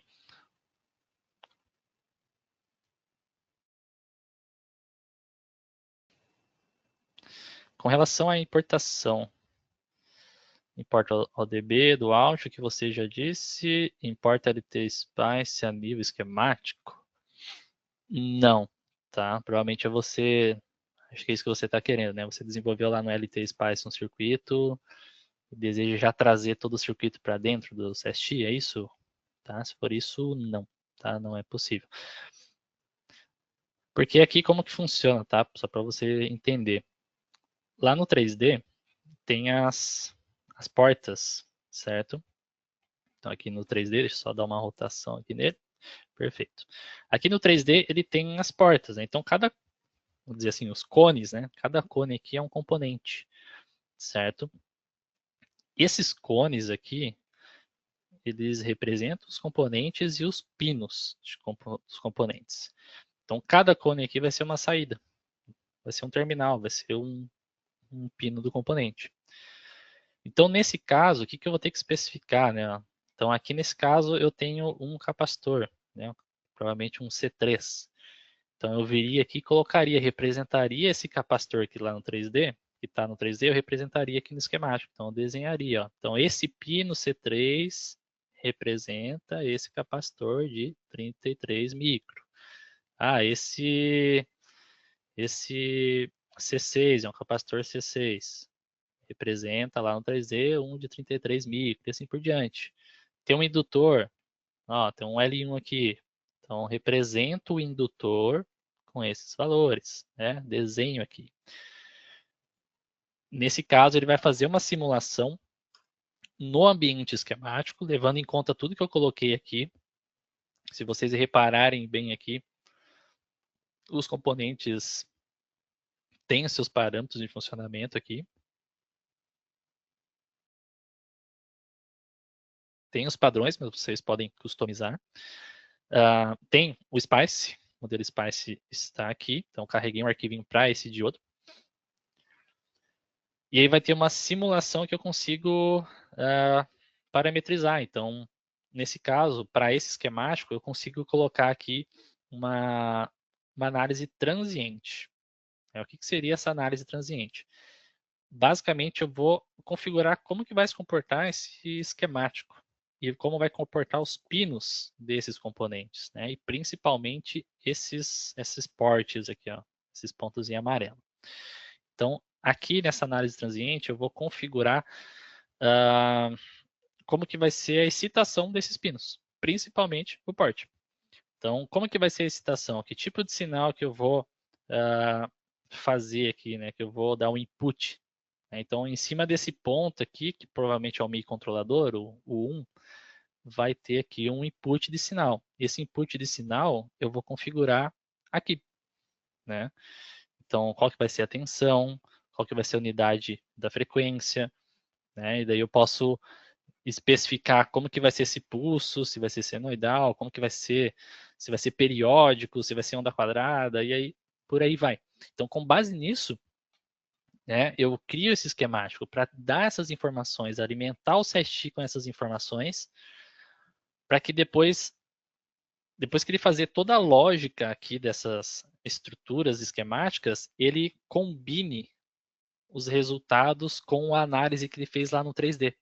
Com relação à importação, importa ODB do áudio que você já disse, importa LT Spice a nível esquemático? Não, tá? Provavelmente é você, acho que é isso que você está querendo, né? Você desenvolveu lá no LT Spice um circuito e deseja já trazer todo o circuito para dentro do CST, é isso? Tá? Se for isso, não, tá? Não é possível. Porque aqui como que funciona, tá? Só para você entender. Lá no 3D tem as portas, certo? Então aqui no 3D, deixa eu só dar uma rotação aqui nele. Perfeito. Aqui no 3D ele tem as portas, né? Então cada, vamos dizer assim, os cones, né? Cada cone aqui é um componente, certo? Esses cones aqui, eles representam os componentes e os pinos dos componentes. Então cada cone aqui vai ser uma saída, vai ser um terminal, vai ser um pino do componente. Então nesse caso, o que eu vou ter que especificar, né? Então aqui nesse caso eu tenho um capacitor, né? Provavelmente um C3. Então eu viria aqui e colocaria, representaria esse capacitor aqui lá no 3D, que está no 3D, eu representaria aqui no esquemático. Então eu desenharia, ó. Então esse pino C3 representa esse capacitor de 33 micro. Ah, esse C6 é um capacitor C6. Representa lá no 3D um de 33 micro e assim por diante. Tem um indutor, ó, tem um L1 aqui. Então representa o indutor com esses valores, né? Desenho aqui. Nesse caso, ele vai fazer uma simulação no ambiente esquemático, levando em conta tudo que eu coloquei aqui. Se vocês repararem bem aqui, os componentes têm os seus parâmetros de funcionamento aqui. Tem os padrões, mas vocês podem customizar. Tem o Spice, o modelo Spice está aqui. Então, carreguei um arquivinho para esse diodo. E aí vai ter uma simulação que eu consigo parametrizar. Então, nesse caso, para esse esquemático, eu consigo colocar aqui uma análise transiente. O que seria essa análise transiente? Basicamente, eu vou configurar como que vai se comportar esse esquemático e como vai comportar os pinos desses componentes, né? E principalmente esses portes aqui, ó, esses pontos em amarelo. Então, aqui nessa análise transiente, eu vou configurar como que vai ser a excitação desses pinos, principalmente o porte. Então, como que vai ser a excitação? Que tipo de sinal que eu vou fazer aqui, né? Que eu vou dar um input. Então, em cima desse ponto aqui, que provavelmente é o microcontrolador, o 1, vai ter aqui um input de sinal. Esse input de sinal eu vou configurar aqui, né? Então, qual que vai ser a tensão, qual que vai ser a unidade da frequência, né? E daí eu posso especificar como que vai ser esse pulso, se vai ser senoidal, como que vai ser, se vai ser periódico, se vai ser onda quadrada, e aí por aí vai. Então, com base nisso, né, eu crio esse esquemático para dar essas informações, alimentar o CST com essas informações, para que depois que ele fazer toda a lógica aqui dessas estruturas esquemáticas, ele combine os resultados com a análise que ele fez lá no 3D.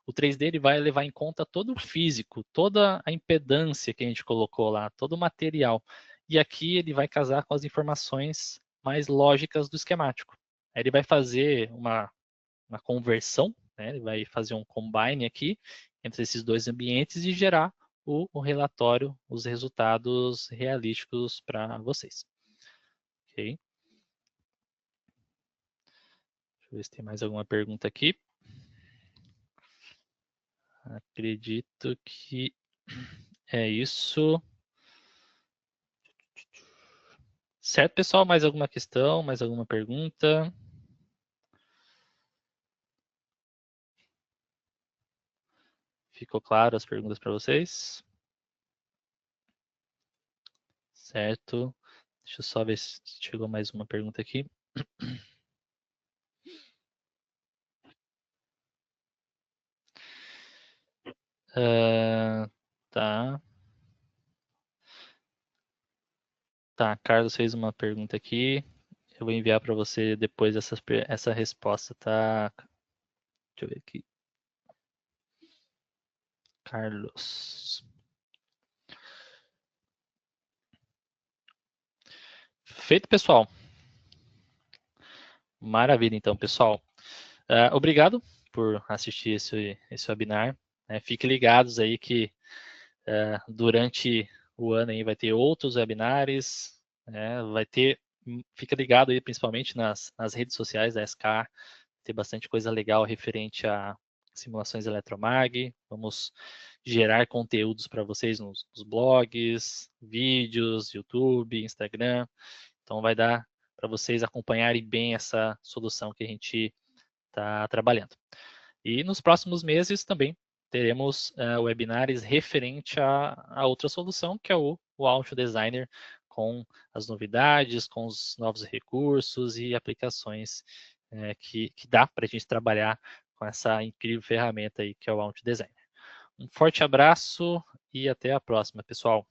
O 3D ele vai levar em conta todo o físico, toda a impedância que a gente colocou lá, todo o material. E aqui ele vai casar com as informações mais lógicas do esquemático. Aí ele vai fazer uma conversão, né? Ele vai fazer um combine aqui entre esses dois ambientes e gerar o relatório, os resultados realísticos para vocês. Ok? Deixa eu ver se tem mais alguma pergunta aqui. Acredito que é isso. Certo, pessoal? Mais alguma questão? Mais alguma pergunta? Ficou claro as perguntas para vocês? Certo. Deixa eu só ver se chegou mais uma pergunta aqui. Tá. Tá, Carlos fez uma pergunta aqui. Eu vou enviar para você depois essa resposta, tá? Deixa eu ver aqui. Carlos. Feito, pessoal. Maravilha, então, pessoal. Obrigado por assistir esse webinar. Fiquem ligados aí que durante o ano aí vai ter outros webinars, fica ligado aí principalmente nas redes sociais da SK, tem bastante coisa legal referente a simulações eletromag, vamos gerar conteúdos para vocês nos blogs, vídeos, YouTube, Instagram, então vai dar para vocês acompanharem bem essa solução que a gente está trabalhando. E nos próximos meses também teremos webinars referente a outra solução, que é o Auto Designer, com as novidades, com os novos recursos e aplicações que dá para a gente trabalhar com essa incrível ferramenta aí que é o Auto Designer. Um forte abraço e até a próxima, pessoal.